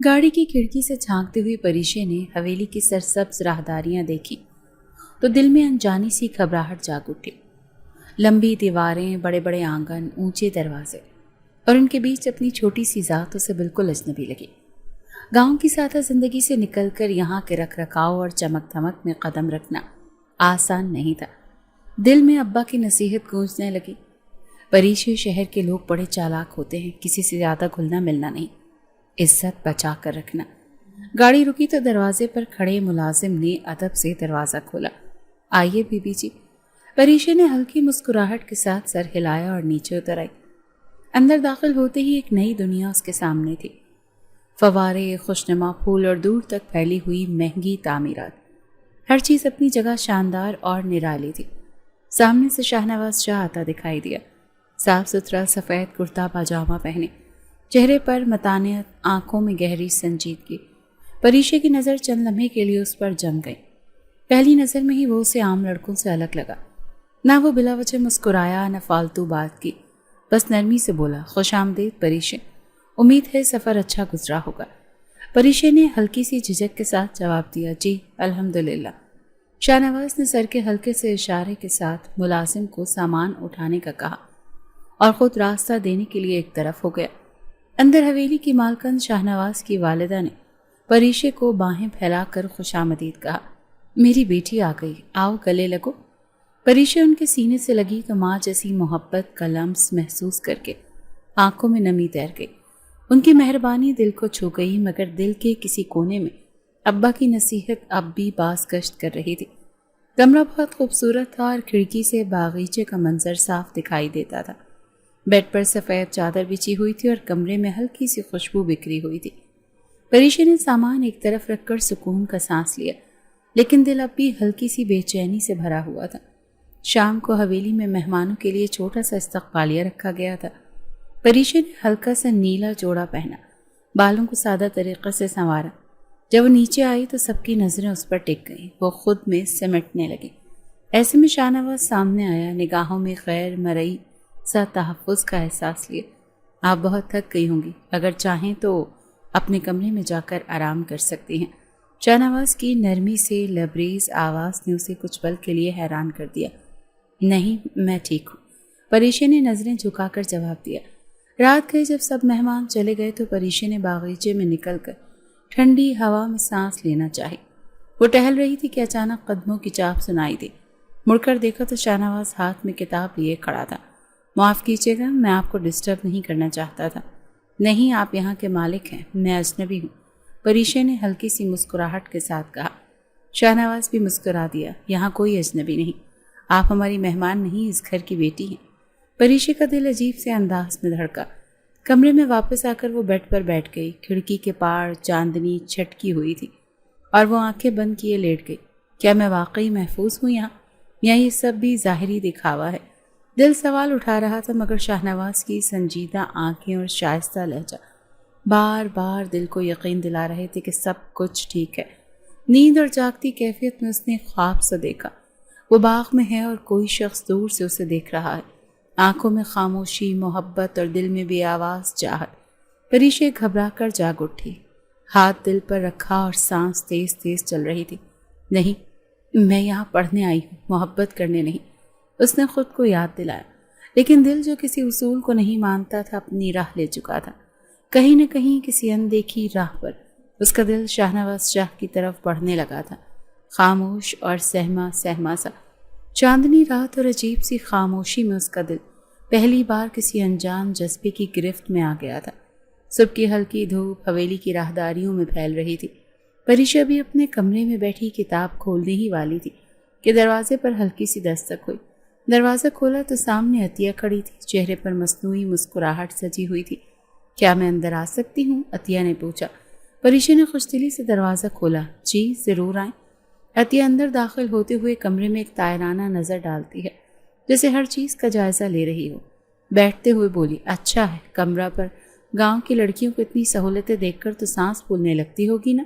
گاڑی کی کھڑکی سے جھانکتے ہوئے پریشے نے حویلی کی سرسبز راہداریاں دیکھی تو دل میں انجانی سی گھبراہٹ جاگ اٹھی۔ لمبی دیواریں، بڑے بڑے آنگن، اونچے دروازے اور ان کے بیچ اپنی چھوٹی سی ذات اسے بالکل اجنبی لگی۔ گاؤں کی سادہ زندگی سے نکل کر یہاں کے رکھ رکھاؤ اور چمک دھمک میں قدم رکھنا آسان نہیں تھا۔ دل میں ابا کی نصیحت گونجنے لگی، پریشے شہر کے لوگ بڑے چالاک ہوتے ہیں، کسی سے زیادہ گھلنا ملنا نہیں، عزت بچا کر رکھنا۔ گاڑی رکی تو دروازے پر کھڑے ملازم نے ادب سے دروازہ کھولا۔ آئیے بی بی جی۔ پریشے نے ہلکی مسکراہٹ کے ساتھ سر ہلایا اور نیچے اتر آئی۔ اندر داخل ہوتے ہی ایک نئی دنیا اس کے سامنے تھی۔ فوارے، خوشنما پھول اور دور تک پھیلی ہوئی مہنگی تعمیرات، ہر چیز اپنی جگہ شاندار اور نرالی تھی۔ سامنے سے شاہنواز شاہ آتا دکھائی دیا، صاف ستھرا سفید کرتا پاجامہ پہنے، چہرے پر متانت، آنکھوں میں گہری سنجیدگی۔ پریشے کی نظر چند لمحے کے لیے اس پر جم گئی۔ پہلی نظر میں ہی وہ اسے عام لڑکوں سے الگ لگا۔ نہ وہ بلا وجہ مسکرایا، نہ فالتو بات کی، بس نرمی سے بولا، خوش آمدید پریشے، امید ہے سفر اچھا گزرا ہوگا۔ پریشے نے ہلکی سی جھجک کے ساتھ جواب دیا، جی الحمدللہ۔ شاہنواز نے سر کے ہلکے سے اشارے کے ساتھ ملازم کو سامان اٹھانے کا کہا اور خود راستہ دینے کے لیے ایک طرف ہو گیا۔ اندر حویلی کی مالکن شاہنواز کی والدہ نے پریشے کو باہیں پھیلا کر خوش آمدید کہا، میری بیٹی آ گئی، آؤ گلے لگو۔ پریشے ان کے سینے سے لگی تو ماں جیسی محبت کا لمس محسوس کر کے آنکھوں میں نمی تیر گئی۔ ان کی مہربانی دل کو چھو گئی، مگر دل کے کسی کونے میں ابا کی نصیحت اب بھی باز گشت کر رہی تھی۔ کمرہ بہت خوبصورت تھا اور کھڑکی سے باغیچے کا منظر صاف دکھائی دیتا تھا۔ بیڈ پر سفید چادر بچھی ہوئی تھی اور کمرے میں ہلکی سی خوشبو بکھری ہوئی تھی۔ پریشے نے سامان ایک طرف رکھ کر سکون کا سانس لیا، لیکن دل اب بھی ہلکی سی بے چینی سے بھرا ہوا تھا۔ شام کو حویلی میں مہمانوں کے لیے چھوٹا سا استقبالیہ رکھا گیا تھا۔ پریشے نے ہلکا سا نیلا جوڑا پہنا، بالوں کو سادہ طریقے سے سنوارا۔ جب وہ نیچے آئی تو سب کی نظریں اس پر ٹک گئیں، وہ خود میں سمٹنے لگی۔ ایسے میں شاہنواز سامنے آیا، نگاہوں میں غیر مرئی سا تحفظ کا احساس لیے۔ آپ بہت تھک گئی ہوں گی، اگر چاہیں تو اپنے کمرے میں جا کر آرام کر سکتی ہیں۔ شاہنواز کی نرمی سے لبریز آواز نے اسے کچھ پل کے لیے حیران کر دیا۔ نہیں، میں ٹھیک ہوں، پریشے نے نظریں جھکا کر جواب دیا۔ رات گئے جب سب مہمان چلے گئے تو پریشے نے باغیچے میں نکل کر ٹھنڈی ہوا میں سانس لینا چاہی۔ وہ ٹہل رہی تھی کہ اچانک قدموں کی چاپ سنائی دی۔ مڑ کر دیکھا تو شاہنواز ہاتھ میں کتاب لیے کھڑا تھا۔ معاف کیجیے گا، میں آپ کو ڈسٹرب نہیں کرنا چاہتا تھا۔ نہیں، آپ یہاں کے مالک ہیں، میں اجنبی ہوں، پریشے نے ہلکی سی مسکراہٹ کے ساتھ کہا۔ شاہنواز بھی مسکرا دیا، یہاں کوئی اجنبی نہیں، آپ ہماری مہمان نہیں، اس گھر کی بیٹی ہیں۔ پریشے کا دل عجیب سے انداز میں دھڑکا۔ کمرے میں واپس آ کر وہ بیڈ پر بیٹھ گئی۔ کھڑکی کے پار چاندنی چھٹکی ہوئی تھی اور وہ آنکھیں بند کیے لیٹ گئی۔ کیا میں واقعی محفوظ ہوں یہاں، یا یہ سب بھی ظاہری دکھاوا ہے؟ دل سوال اٹھا رہا تھا، مگر شاہنواز کی سنجیدہ آنکھیں اور شائستہ لہجہ بار بار دل کو یقین دلا رہے تھے کہ سب کچھ ٹھیک ہے۔ نیند اور جاگتی کیفیت میں اس نے خواب سے دیکھا، وہ باغ میں ہے اور کوئی شخص دور سے اسے دیکھ رہا ہے۔ آنکھوں میں خاموشی، محبت اور دل میں بے آواز چاہت۔ پریشے گھبرا کر جاگ اٹھی، ہاتھ دل پر رکھا اور سانس تیز تیز چل رہی تھی۔ نہیں، میں یہاں پڑھنے آئی ہوں، محبت کرنے نہیں، اس نے خود کو یاد دلایا۔ لیکن دل جو کسی اصول کو نہیں مانتا تھا اپنی راہ لے چکا تھا۔ کہیں نہ کہیں کسی اندیکھی راہ پر اس کا دل شاہنواز شاہ کی طرف بڑھنے لگا تھا، خاموش اور سہما سہما سا۔ چاندنی رات اور عجیب سی خاموشی میں اس کا دل پہلی بار کسی انجان جذبے کی گرفت میں آ گیا تھا۔ صبح کی ہلکی دھوپ حویلی کی راہداریوں میں پھیل رہی تھی۔ پریشا بھی اپنے کمرے میں بیٹھی کتاب کھولنے ہی والی تھی کہ دروازے پر ہلکی سی دستک ہوئی۔ دروازہ کھولا تو سامنے عطیہ کھڑی تھی، چہرے پر مصنوعی مسکراہٹ سجی ہوئی تھی۔ کیا میں اندر آ سکتی ہوں؟ عطیہ نے پوچھا۔ پریشا نے خوش دلی سے دروازہ کھولا۔ جی ضرور آئیں۔ عطیہ اندر داخل ہوتے ہوئے کمرے میں ایک طائرانہ نظر ڈالتی ہے، جیسے ہر چیز کا جائزہ لے رہی ہو۔ بیٹھتے ہوئے بولی، اچھا ہے، کمرہ پر گاؤں کی لڑکیوں کو اتنی سہولتیں دیکھ کر تو سانس پھولنے لگتی ہوگی نا؟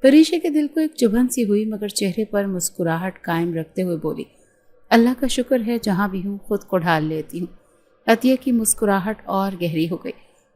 پریشا کے دل کو ایک چبھن سی ہوئی، مگر چہرے پر مسکراہٹ قائم رکھتے ہوئے بولی، اللہ کا شکر ہے، جہاں بھی ہوں خود کو ڈھال لیتی ہوں۔ عطیہ کی مسکراہٹ اور گہری ہو گئی۔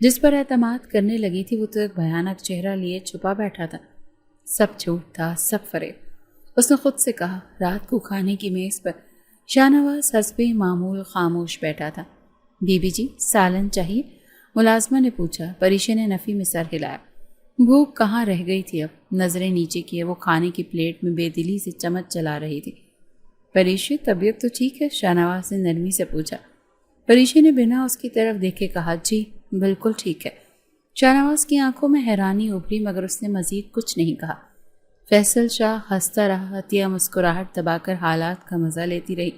جس پر اعتماد کرنے لگی تھی وہ تو ایک بھیانک چہرہ لیے چھپا بیٹھا تھا۔ سب جھوٹ تھا، سب فریب۔ اس نے خود سے کہا۔ رات کو کھانے کی میز پر شاہ نواز حسب معمول خاموش بیٹھا تھا۔ بی بی جی سالن چاہیے؟ ملازمہ نے پوچھا۔ پریشے نے نفی میں سر ہلایا۔ بھوک کہاں رہ گئی تھی اب، نظریں نیچے کیے وہ کھانے کی پلیٹ میں بے دلی سے چمچ چلا رہی تھی۔ پریشے طبیعت تو ٹھیک ہے؟ شاہ نواز نے نرمی سے پوچھا۔ پریشے نے بنا اس کی طرف دیکھے کہا جی بالکل ٹھیک ہے۔ شاہ نواز کی آنکھوں میں حیرانی ابھری مگر اس نے مزید کچھ نہیں کہا۔ فیصل شاہ ہنستا رہا، عطیہ مسکراہٹ دبا کر حالات کا مزہ لیتی رہی۔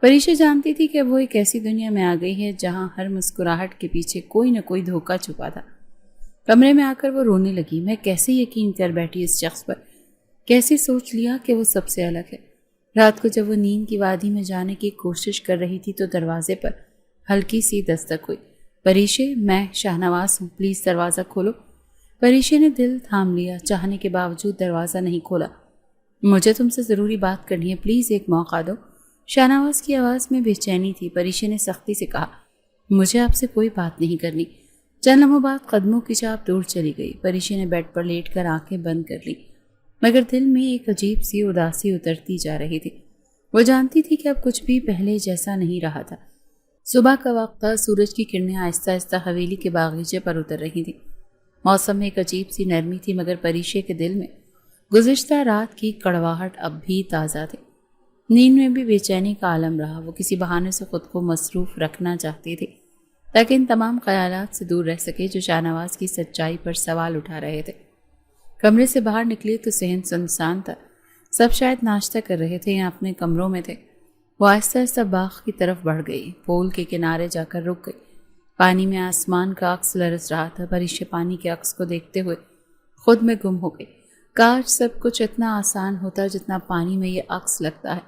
پریشے جانتی تھی کہ وہ ایک ایسی دنیا میں آ گئی ہے جہاں ہر مسکراہٹ کے پیچھے کوئی نہ کوئی دھوکہ چھپا تھا۔ کمرے میں آ کر وہ رونے لگی۔ میں کیسے یقین کر بیٹھی اس شخص پر، کیسے سوچ لیا کہ وہ سب سے الگ ہے۔ رات کو جب وہ نیند کی وادی میں جانے کی کوشش کر رہی تھی تو دروازے پر ہلکی سی دستک ہوئی۔ پریشے میں شاہ نواز ہوں، پلیز دروازہ کھولو۔ پریشے نے دل تھام لیا، چاہنے کے باوجود دروازہ نہیں کھولا۔ مجھے تم سے ضروری بات کرنی ہے، پلیز ایک موقع دو۔ شاہ نواز کی آواز میں بے چینی تھی۔ پریشے نے سختی سے کہا مجھے آپ سے کوئی بات نہیں کرنی۔ چند لمحوں بعد قدموں کی چاپ دور چلی گئی۔ پریشے نے بیڈ پر لیٹ کر آنکھیں بند کر لی مگر دل میں ایک عجیب سی اداسی اترتی جا رہی تھی۔ وہ جانتی تھی کہ اب کچھ بھی پہلے جیسا نہیں رہا تھا۔ صبح کا وقت تھا، سورج کی کرنیں آہستہ آہستہ حویلی کے باغیچے پر اتر رہی تھیں۔ موسم میں ایک عجیب سی نرمی تھی مگر پریشے کے دل میں گزشتہ رات کی کڑواہٹ اب بھی تازہ تھی۔ نیند میں بھی بے چینی کا عالم رہا۔ وہ کسی بہانے سے خود کو مصروف رکھنا چاہتی تھی تاکہ ان تمام خیالات سے دور رہ سکے جو شاہ نواز کی سچائی پر سوال اٹھا رہے تھے۔ کمرے سے باہر نکلی تو صحن سنسان تھا۔ سب شاید ناشتہ کر رہے تھے یا اپنے کمروں میں تھے۔ وہ آہستہ آہستہ باغ کی طرف بڑھ گئی، پول کے کنارے جا کر رک گئی۔ پانی میں آسمان کا عکس لرز رہا تھا۔ پریشے پانی کے عکس کو دیکھتے ہوئے خود میں گم ہو گئی۔ کاش سب کچھ اتنا آسان ہوتا جتنا پانی میں یہ عکس لگتا ہے،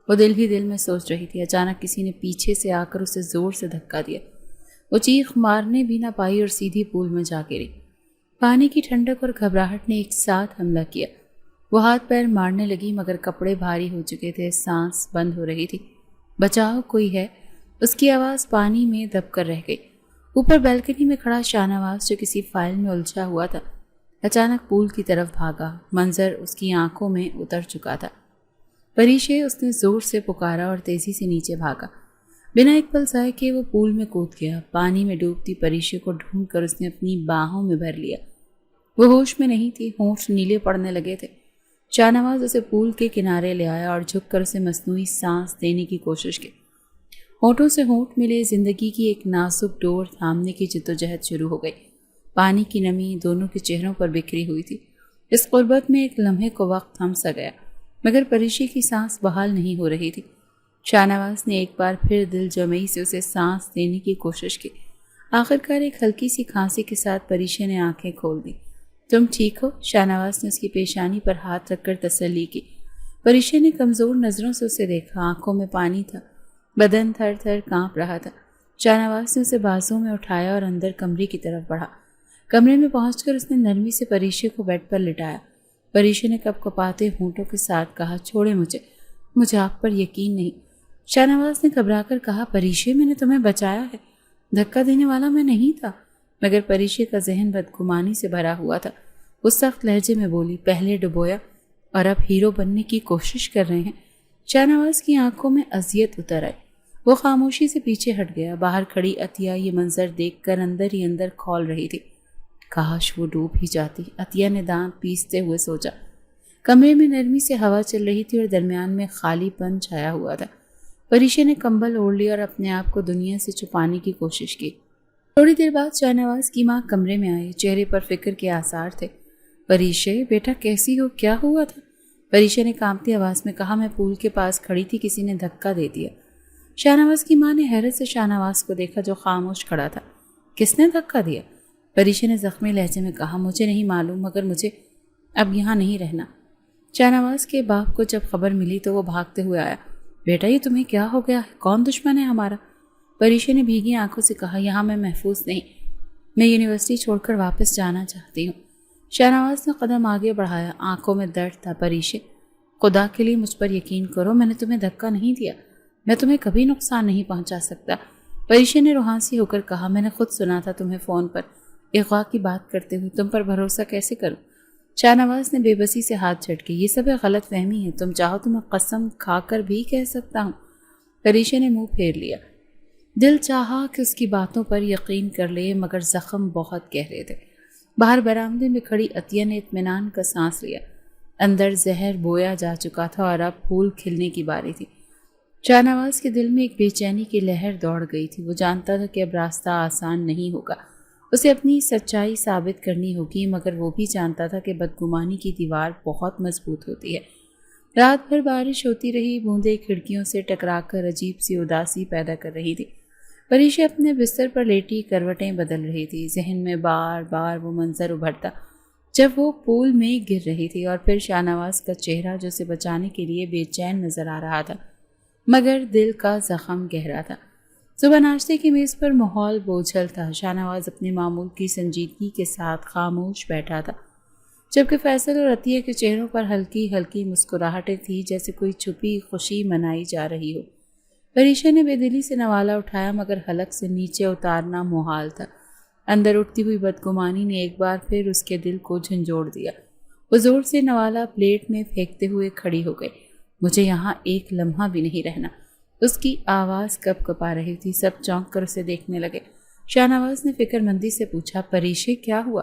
وہ دل ہی دل میں سوچ رہی تھی۔ اچانک کسی نے پیچھے سے آ کر اسے زور سے دھکا دیا۔ وہ چیخ مارنے بھی نہ پائی اور سیدھی پول میں جا گری۔ پانی کی ٹھنڈک اور گھبراہٹ نے ایک ساتھ حملہ کیا۔ وہ ہاتھ پیر مارنے لگی مگر کپڑے بھاری ہو چکے تھے، سانس بند ہو رہی تھی۔ بچاؤ کوئی ہے، اس کی آواز پانی میں دب کر رہ گئی۔ اوپر بیلکنی میں کھڑا شاہ نواز جو کسی فائل میں الجھا ہوا تھا اچانک پول کی طرف بھاگا۔ منظر اس کی آنکھوں میں اتر چکا تھا۔ پریشے اس نے زور سے پکارا اور تیزی سے نیچے بھاگا۔ بنا ایک پل ضائع کیے وہ پول میں کود گیا۔ پانی میں ڈوبتی پریشے کو ڈھونڈ کر اس نے اپنی باہوں میں بھر لیا۔ وہ ہوش میں نہیں تھی، ہونٹ نیلے پڑنے لگے تھے۔ شاہ نواز اسے پول کے کنارے لے آیا اور جھک کر اسے مصنوعی سانس دینے کی کوشش کی۔ ہونٹوں سے ہونٹ ملے، زندگی کی ایک نازک ڈور تھامنے کی جدوجہد شروع ہو گئی۔ پانی کی نمی دونوں کے چہروں پر بکھری ہوئی تھی۔ اس قربت میں ایک لمحے کو وقت تھم سا گیا مگر پریشے کی سانس بحال نہیں ہو رہی تھی۔ شاہ نواز نے ایک بار پھر دل جمعی سے اسے سانس دینے کی کوشش کی۔ آخرکار ایک ہلکی سی کھانسی کے ساتھ پریشے نے آنکھیں کھول دی۔ تم ٹھیک ہو؟ شاہ نواز نے اس کی پیشانی پر ہاتھ رکھ کر تسلی کی۔ پریشے نے کمزور نظروں سے اسے دیکھا، آنکھوں میں پانی تھا، بدن تھر تھر کانپ رہا تھا۔ شاہ نواز نے اسے بازوں میں اٹھایا اور اندر کمرے کی طرف بڑھا۔ کمرے میں پہنچ کر اس نے نرمی سے پریشے کو بیڈ پر لٹایا۔ پریشے نے کپ کپاتے ہونٹوں کے ساتھ کہا چھوڑے مجھے آپ پر یقین نہیں۔ شاہ نواز نے گھبرا کر کہا پریشے میں نے تمہیں بچایا ہے، دھکا دینے والا میں نہیں تھا۔ مگر پریشے کا ذہن بدگمانی سے بھرا ہوا تھا۔ وہ سخت لہجے میں بولی پہلے ڈبویا اور اب ہیرو بننے کی کوشش کر رہے ہیں۔ شاہ نواز کی آنکھوں میں اذیت اتر آئی۔ وہ خاموشی سے پیچھے ہٹ گیا۔ باہر کھڑی عطیہ یہ منظر دیکھ کر اندر ہی اندر کھول رہی تھی۔ کاش وہ ڈوب ہی جاتی، عطیہ نے دانت پیستے ہوئے سوچا۔ کمرے میں نرمی سے ہوا چل رہی تھی اور درمیان میں خالی پن چھایا ہوا تھا۔ پریشے نے کمبل اوڑھ لیا اور اپنے آپ کو دنیا سے چھپانے کی کوشش کی۔ تھوڑی دیر بعد شاہ نواز کی ماں کمرے میں آئی، چہرے پر فکر کے آثار تھے۔ پریشے بیٹا کیسی ہو، کیا ہوا تھا؟ پریشے نے کانپتی آواز میں کہا میں پول کے پاس کھڑی تھی، کسی نے دھکا دے دیا۔ شاہ نواز کی ماں نے حیرت سے شاہ نواز کو دیکھا جو خاموش کھڑا تھا۔ کس نے دھکا دیا؟ پریشے نے زخمی لہجے میں کہا مجھے نہیں معلوم مگر مجھے اب یہاں نہیں رہنا۔ شاہ نواز کے باپ کو جب خبر ملی تو وہ بھاگتے ہوئے آیا۔ بیٹا یہ تمہیں کیا ہو گیا ہے؟ کون دشمن ہے ہمارا؟ پریشے نے بھیگی آنکھوں سے کہا یہاں میں محفوظ نہیں، میں یونیورسٹی چھوڑ کر واپس جانا چاہتی ہوں۔ شاہ نواز نے قدم آگے بڑھایا، آنکھوں میں درد تھا۔ پریشے خدا کے لیے مجھ پر یقین کرو، میں نے تمہیں دھکا نہیں دیا، میں تمہیں کبھی نقصان نہیں پہنچا سکتا۔ پریشا نے روحانسی ہو کر کہا، میں نے خود سنا تھا تمہیں فون پر اغوا کی بات کرتے ہوئے، تم پر بھروسہ کیسے کروں؟ شاہ نواز نے بے بسی سے ہاتھ جھٹکے، یہ سب غلط فہمی ہے، تم چاہو تو میں قسم کھا کر بھی کہہ سکتا ہوں۔ پریشا نے منہ پھیر لیا۔ دل چاہا کہ اس کی باتوں پر یقین کر لے، مگر زخم بہت گہرے تھے۔ باہر برآمدے میں کھڑی عطیہ نے اطمینان کا سانس لیا۔ اندر زہر بویا جا چکا تھا اور اب پھول کھلنے کی باری تھی۔ شاہ نواز کے دل میں ایک بے چینی کی لہر دوڑ گئی تھی۔ وہ جانتا تھا کہ اب راستہ آسان نہیں ہوگا، اسے اپنی سچائی ثابت کرنی ہوگی، مگر وہ بھی جانتا تھا کہ بدگمانی کی دیوار بہت مضبوط ہوتی ہے۔ رات بھر بارش ہوتی رہی، بوندیں کھڑکیوں سے ٹکرا کر عجیب سی اداسی پیدا کر رہی تھی۔ پریشا اپنے بستر پر لیٹی کروٹیں بدل رہی تھی۔ ذہن میں بار بار وہ منظر ابھرتا جب وہ پول میں گر رہی تھی، اور پھر شاہ نواز کا چہرہ جو اسے بچانے کے لیے بے چین نظر آ رہا تھا، مگر دل کا زخم گہرا تھا۔ صبح ناشتے کی میز پر ماحول بوجھل تھا۔ شاہ نواز اپنے معمول کی سنجیدگی کے ساتھ خاموش بیٹھا تھا، جبکہ فیصل اور عطیہ کے چہروں پر ہلکی ہلکی مسکراہٹیں تھیں، جیسے کوئی چھپی خوشی منائی جا رہی ہو۔ پریشا نے بے دلی سے نوالا اٹھایا، مگر حلق سے نیچے اتارنا محال تھا۔ اندر اٹھتی ہوئی بدگمانی نے ایک بار پھر اس کے دل کو جھنجھوڑ دیا۔ وہ زور سے نوالا پلیٹ میں پھینکتے ہوئے کھڑی ہو گئی۔ مجھے یہاں ایک لمحہ بھی نہیں رہنا۔ اس کی آواز کپ کپا رہی تھی۔ سب چونک کر اسے دیکھنے لگے۔ شاہ نواز نے فکر مندی سے پوچھا، پریشا کیا ہوا؟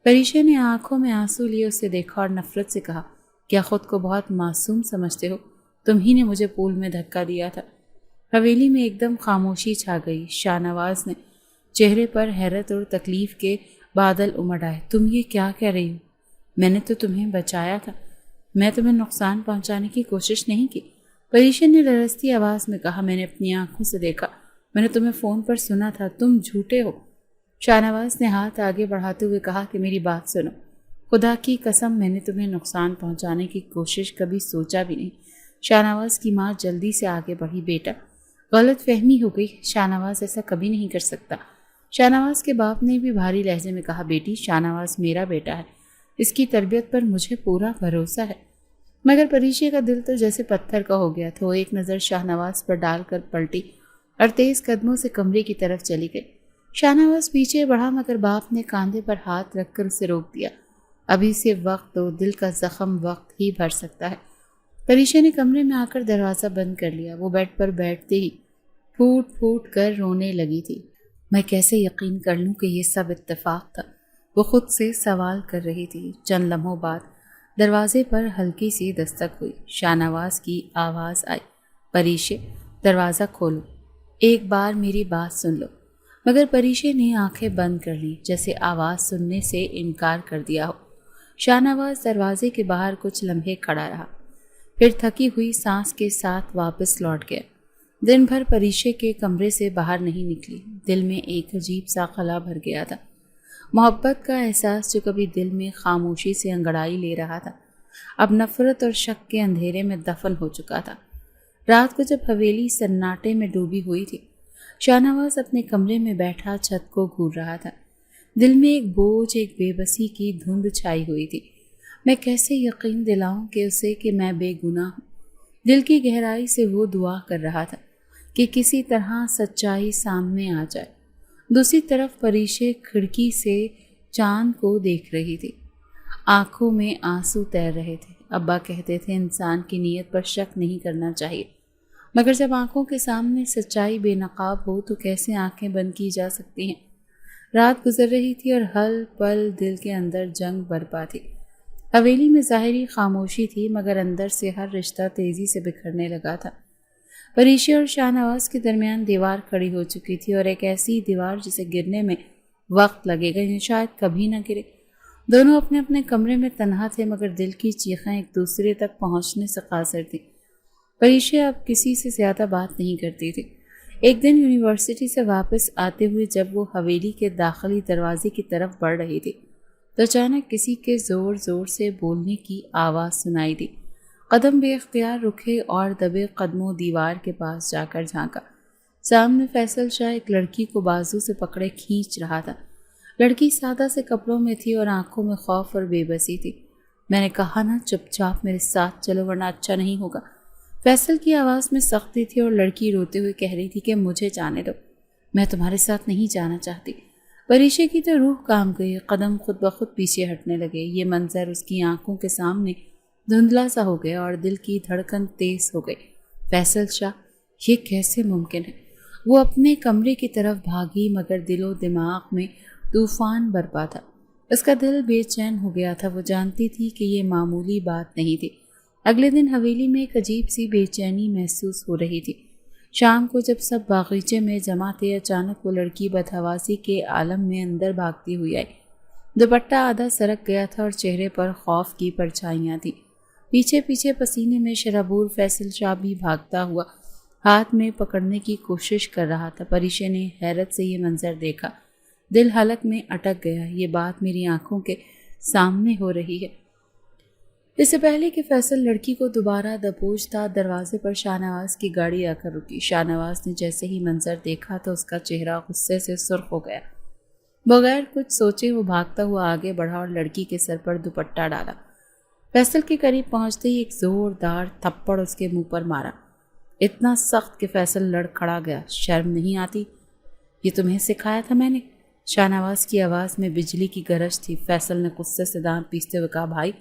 پریشا نے آنکھوں میں آنسو لیے اسے دیکھا اور نفرت سے کہا، کیا خود کو بہت معصوم سمجھتے ہو؟ تم ہی نے مجھے پول میں دھکا دیا تھا۔ حویلی میں ایک دم خاموشی چھا گئی۔ شاہ نواز نے چہرے پر حیرت اور تکلیف کے بادل امڑ آئے۔ تم یہ کیا کہہ رہی ہو؟ میں نے تو تمہیں بچایا تھا، میں تمہیں نقصان پہنچانے کی کوشش نہیں کی۔ پریشا نے لرزتی آواز میں کہا، میں نے اپنی آنکھوں سے دیکھا، میں نے تمہیں فون پر سنا تھا، تم جھوٹے ہو۔ شاہ نواز نے ہاتھ آگے بڑھاتے ہوئے کہا کہ میری بات سنو، خدا کی قسم میں نے تمہیں نقصان پہنچانے کی کوشش کبھی سوچا بھی نہیں۔ شاہ نواز کی ماں جلدی سے آگے بڑھی، بیٹا غلط فہمی ہو گئی، شاہ نواز ایسا کبھی نہیں کر سکتا۔ شاہ نواز کے باپ نے بھی بھاری لہجے میں کہا، بیٹی شاہ نواز میرا بیٹا ہے، اس کی تربیت پر مجھے پورا بھروسہ ہے۔ مگر پریشا کا دل تو جیسے پتھر کا ہو گیا تھا۔ وہ ایک نظر شاہ نواز پر ڈال کر پلٹی اور تیز قدموں سے کمرے کی طرف چلی گئی۔ شاہ نواز پیچھے بڑھا، مگر باپ نے کاندھے پر ہاتھ رکھ کر اسے روک دیا۔ ابھی سے وقت دو، دل کا زخم وقت ہی بھر سکتا ہے۔ پریشا نے کمرے میں آ کر دروازہ بند کر لیا۔ وہ بیڈ پر بیٹھتے ہی پھوٹ پھوٹ کر رونے لگی تھی۔ میں کیسے یقین کر لوں کہ یہ سب اتفاق تھا؟ وہ خود سے سوال کر رہی تھی۔ چند لمحوں بعد دروازے پر ہلکی سی دستک ہوئی۔ شاہ نواز کی آواز آئی، پریشا دروازہ کھولو، ایک بار میری بات سن لو۔ مگر پریشا نے آنکھیں بند کر لیں، جیسے آواز سننے سے انکار کر دیا ہو۔ شاہ نواز دروازے کے باہر کچھ لمحے کھڑا رہا، پھر تھکی ہوئی سانس کے ساتھ واپس لوٹ گیا۔ دن بھر پریشا کے کمرے سے باہر نہیں نکلی۔ دل میں ایک عجیب سا خلا بھر گیا تھا۔ محبت کا احساس جو کبھی دل میں خاموشی سے انگڑائی لے رہا تھا، اب نفرت اور شک کے اندھیرے میں دفن ہو چکا تھا۔ رات کو جب حویلی سناٹے میں ڈوبی ہوئی تھی، شاہ نواز اپنے کمرے میں بیٹھا چھت کو گھور رہا تھا۔ دل میں ایک بوجھ، ایک بے بسی کی دھند چھائی ہوئی تھی۔ میں کیسے یقین دلاؤں کہ اسے کہ میں بے گناہ ہوں؟ دل کی گہرائی سے وہ دعا کر رہا تھا کہ کسی طرح سچائی سامنے آ جائے۔ دوسری طرف پریشا کھڑکی سے چاند کو دیکھ رہی تھی۔ آنکھوں میں آنسو تیر رہے تھے۔ ابا کہتے تھے انسان کی نیت پر شک نہیں کرنا چاہیے، مگر جب آنکھوں کے سامنے سچائی بے نقاب ہو تو کیسے آنکھیں بند کی جا سکتی ہیں؟ رات گزر رہی تھی اور ہر پل دل کے اندر جنگ برپا تھی۔ حویلی میں ظاہری خاموشی تھی، مگر اندر سے ہر رشتہ تیزی سے بکھرنے لگا تھا۔ پریشا اور شاہ نواز کے درمیان دیوار کھڑی ہو چکی تھی، اور ایک ایسی دیوار جسے گرنے میں وقت لگے گا یا شاید کبھی نہ گرے۔ دونوں اپنے اپنے کمرے میں تنہا تھے، مگر دل کی چیخیں ایک دوسرے تک پہنچنے سے قاصر تھیں۔ پریشا اب کسی سے زیادہ بات نہیں کرتی تھی۔ ایک دن یونیورسٹی سے واپس آتے ہوئے جب وہ حویلی کے داخلی دروازے کی طرف بڑھ رہی تھی تو اچانک کسی کے زور زور سے بولنے کی آواز سنائی دی۔ قدم بے اختیار رکے اور دبے قدموں دیوار کے پاس جا کر جھانکا۔ سامنے فیصل شاہ ایک لڑکی کو بازو سے پکڑے کھینچ رہا تھا۔ لڑکی سادہ سے کپڑوں میں تھی اور آنکھوں میں خوف اور بے بسی تھی۔ میں نے کہا نا چپ چاپ میرے ساتھ چلو ورنہ اچھا نہیں ہوگا۔ فیصل کی آواز میں سختی تھی اور لڑکی روتے ہوئے کہہ رہی تھی کہ مجھے جانے دو، میں تمہارے ساتھ نہیں جانا چاہتی۔ پریشے کی تو روح کام گئی، قدم خود بخود پیچھے ہٹنے لگے۔ یہ منظر اس کی آنکھوں کے سامنے دھندلا سا ہو گیا اور دل کی دھڑکن تیز ہو گئی۔ فیصل شاہ، یہ کیسے ممکن ہے؟ وہ اپنے کمرے کی طرف بھاگی، مگر دل و دماغ میں طوفان برپا تھا۔ اس کا دل بے چین ہو گیا تھا۔ وہ جانتی تھی کہ یہ معمولی بات نہیں تھی۔ اگلے دن حویلی میں ایک عجیب سی بے چینی محسوس ہو رہی تھی۔ شام کو جب سب باغیچے میں جمع تھے، اچانک وہ لڑکی بدحواسی کے عالم میں اندر بھاگتی ہوئی آئی۔ دوپٹہ آدھا سرک گیا تھا اور چہرے پر خوف کی پرچھائیاں تھیں۔ پیچھے پیچھے پسینے میں شرابور فیصل شاہ بھی بھاگتا ہوا ہاتھ میں پکڑنے کی کوشش کر رہا تھا۔ پریشے نے حیرت سے یہ منظر دیکھا۔ دل حلق میں اٹک گیا۔ یہ بات میری آنکھوں کے سامنے ہو رہی ہے۔ اس سے پہلے کہ فیصل لڑکی کو دوبارہ دبوچتا، دروازے پر شاہ نواز کی گاڑی آ کر رکی۔ شاہ نواز نے جیسے ہی منظر دیکھا تو اس کا چہرہ غصے سے سرخ ہو گیا۔ بغیر کچھ سوچے وہ بھاگتا ہوا آگے بڑھا اور لڑکی کے سر پر دوپٹہ ڈالا۔ فیصل کے قریب پہنچتے ہی ایک زوردار تھپڑ اس کے منہ پر مارا، اتنا سخت کہ فیصل لڑ کھڑا گیا۔ شرم نہیں آتی؟ یہ تمہیں سکھایا تھا میں نے؟ شاہ نواز کی آواز میں بجلی کی گرج تھی۔ فیصل نے غصے سے دانت پیستے ہوئے کہا، بھائی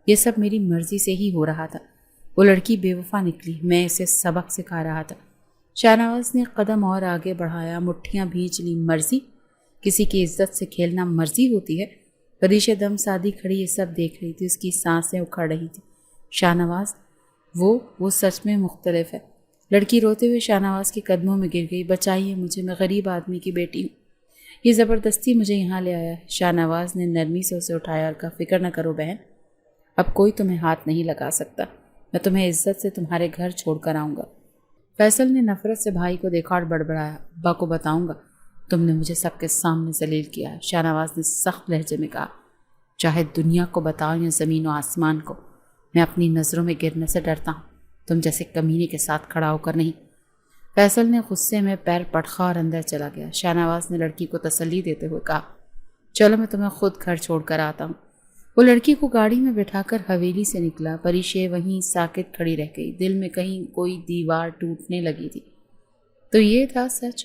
یہ سب میری مرضی سے ہی ہو رہا تھا۔ وہ لڑکی بے وفا نکلی، میں اسے سبق سکھا رہا تھا۔ شاہ نواز نے قدم اور آگے بڑھایا، مٹھیاں بھینچ لی۔ مرضی؟ کسی کی عزت سے کھیلنا مرضی ہوتی ہے؟ پریشے دم سادی کھڑی یہ سب دیکھ رہی تھی، اس کی سانسیں اکھڑ رہی تھی۔ شاہ نواز، وہ سچ میں مختلف ہے۔ لڑکی روتے ہوئے شاہ نواز کے قدموں میں گر گئی۔ بچائیے مجھے، میں غریب آدمی کی بیٹی ہوں، یہ زبردستی مجھے یہاں لے آیا ہے۔ شاہ نواز نے نرمی سے اسے اٹھایا اور کہا، فکر نہ کرو بہن، اب کوئی تمہیں ہاتھ نہیں لگا سکتا۔ میں تمہیں عزت سے تمہارے گھر چھوڑ کر آؤں گا۔ فیصل نے نفرت سے بھائی کو دیکھا اور بڑبڑایا، ابا کو بتاؤں گا تم نے مجھے سب کے سامنے ذلیل کیا ہے۔ شاہ نواز نے سخت لہجے میں کہا، چاہے دنیا کو بتاؤ یا زمین و آسمان کو، میں اپنی نظروں میں گرنے سے ڈرتا ہوں، تم جیسے کمینے کے ساتھ کھڑا ہو کر نہیں۔ فیصل نے غصے میں پیر پٹخا اور اندر چلا گیا۔ شاہ نواز نے لڑکی کو تسلی دیتے ہوئے کہا، چلو میں تمہیں خود گھر چھوڑ کر آتا ہوں۔ وہ لڑکی کو گاڑی میں بٹھا کر حویلی سے نکلا۔ پریشے وہیں ساکت کھڑی رہ گئی، دل میں کہیں کوئی دیوار ٹوٹنے لگی تھی۔ تو یہ تھا سچ؟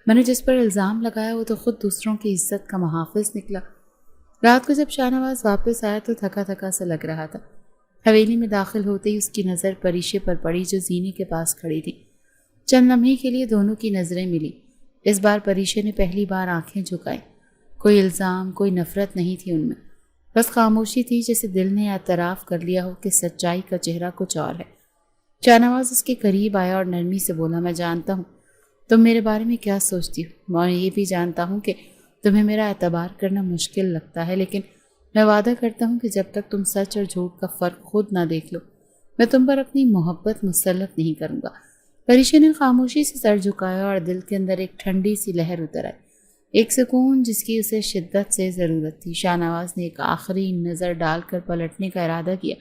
میں نے جس پر الزام لگایا وہ تو خود دوسروں کی عزت کا محافظ نکلا۔ رات کو جب شاہ نواز واپس آیا تو تھکا تھکا سا لگ رہا تھا۔ حویلی میں داخل ہوتے ہی اس کی نظر پریشے پر پڑی جو زینے کے پاس کھڑی تھی۔ چند لمحے کے لیے دونوں کی نظریں ملی۔ اس بار پریشے نے پہلی بار آنکھیں جھکائیں۔ کوئی الزام، کوئی نفرت نہیں تھی ان میں، بس خاموشی تھی، جیسے دل نے اعتراف کر لیا ہو کہ سچائی کا چہرہ کچھ اور ہے۔ شاہ نواز اس کے قریب آیا اور نرمی سے بولا، میں جانتا ہوں تم میرے بارے میں کیا سوچتی ہو، میں یہ بھی جانتا ہوں کہ تمہیں میرا اعتبار کرنا مشکل لگتا ہے، لیکن میں وعدہ کرتا ہوں کہ جب تک تم سچ اور جھوٹ کا فرق خود نہ دیکھ لو، میں تم پر اپنی محبت مسلط نہیں کروں گا۔ پریشے نے خاموشی سے سر جھکایا اور دل کے اندر ایک ٹھنڈی سی لہر اتر آئی، ایک سکون جس کی اسے شدت سے ضرورت تھی۔ شاہ نواز نے ایک آخری نظر ڈال کر پلٹنے کا ارادہ کیا،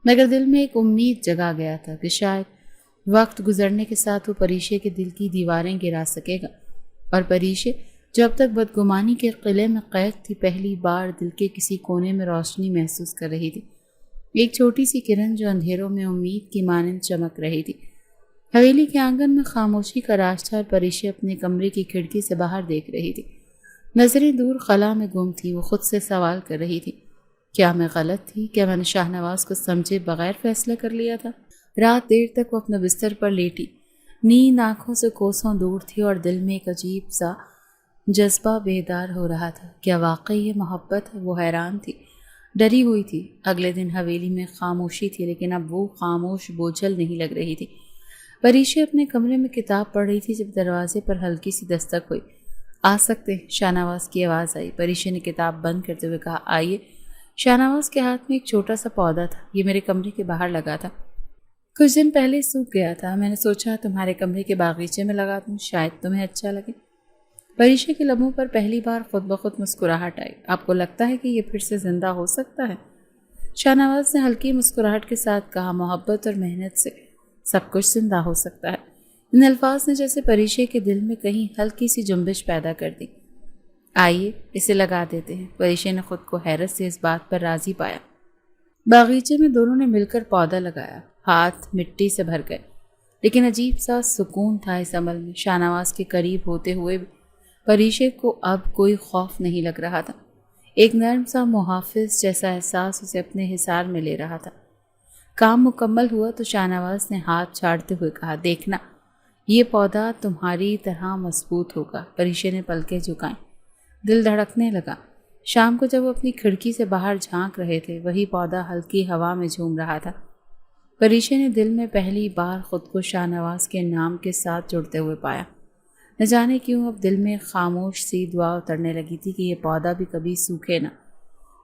مگر دل میں ایک امید جگا گیا تھا کہ شاید وقت گزرنے کے ساتھ وہ پریشے کے دل کی دیواریں گرا سکے گا، اور پریشے جو اب تک بدگمانی کے قلعے میں قید تھی، پہلی بار دل کے کسی کونے میں روشنی محسوس کر رہی تھی، ایک چھوٹی سی کرن جو اندھیروں میں امید کی مانند چمک رہی تھی۔ حویلی کے آنگن میں خاموشی کا راج تھا اور پریشے اپنے کمرے کی کھڑکی سے باہر دیکھ رہی تھی۔ نظریں دور خلا میں گم تھی۔ وہ خود سے سوال کر رہی تھی، کیا میں غلط تھی؟ کیا میں نے شاہ نواز کو سمجھے بغیر فیصلہ کر لیا تھا؟ رات دیر تک وہ اپنے بستر پر لیٹی، نیند آنکھوں سے کوسوں دور تھی اور دل میں ایک عجیب سا جذبہ بیدار ہو رہا تھا۔ کیا واقعی یہ محبت ہے؟ وہ حیران تھی، ڈری ہوئی تھی۔ اگلے دن حویلی میں خاموشی تھی، لیکن اب وہ خاموش بوجھل نہیں لگ رہی تھی۔ پریشے اپنے کمرے میں کتاب پڑھ رہی تھی جب دروازے پر ہلکی سی دستک ہوئی۔ آ سکتے؟ شاہ نواز کی آواز آئی۔ پریشے نے کتاب بند کرتے ہوئے کہا، آئیے۔ شاہ نواز کے ہاتھ میں ایک چھوٹا سا پودا تھا، یہ میرے کمرے کے باہر لگا تھا، کچھ دن پہلے سوکھ گیا تھا، میں نے سوچا تمہارے کمرے کے باغیچے میں لگا دوں، شاید تمہیں اچھا لگے۔ پریشے کے لبوں پر پہلی بار خود بخود مسکراہٹ آئی۔ آپ کو لگتا ہے کہ یہ پھر سے زندہ ہو سکتا ہے؟ شاہ نواز نے ہلکی مسکراہٹ کے ساتھ کہا، محبت اور محنت سے سب کچھ زندہ ہو سکتا ہے۔ ان الفاظ نے جیسے پریشے کے دل میں کہیں ہلکی سی جنبش پیدا کر دی۔ آئیے اسے لگا دیتے ہیں۔ پریشے نے خود کو حیرت سے اس بات پر راضی پایا۔ باغیچے میں دونوں نے مل کر پودا لگایا، ہاتھ مٹی سے بھر گئے، لیکن عجیب سا سکون تھا اس عمل میں۔ شاہ نواز کے قریب ہوتے ہوئے بھی پریشے کو اب کوئی خوف نہیں لگ رہا تھا۔ ایک نرم سا محافظ جیسا احساس اسے اپنے حصار میں لے رہا تھا۔ کام مکمل ہوا تو شاہ نواز نے ہاتھ چھاڑتے ہوئے کہا، دیکھنا یہ پودا تمہاری طرح مضبوط ہوگا۔ پریشے نے پلکیں جھکائیں، دل دھڑکنے لگا۔ شام کو جب وہ اپنی کھڑکی سے باہر جھانک رہے تھے، وہی پودا ہلکی ہوا میں جھوم رہا تھا۔ پریشے نے دل میں پہلی بار خود کو شاہ نواز کے نام کے ساتھ جڑتے ہوئے پایا۔ نہ جانے کیوں اب دل میں خاموش سی دعا اترنے لگی تھی کہ یہ پودا بھی کبھی سوکھے نہ،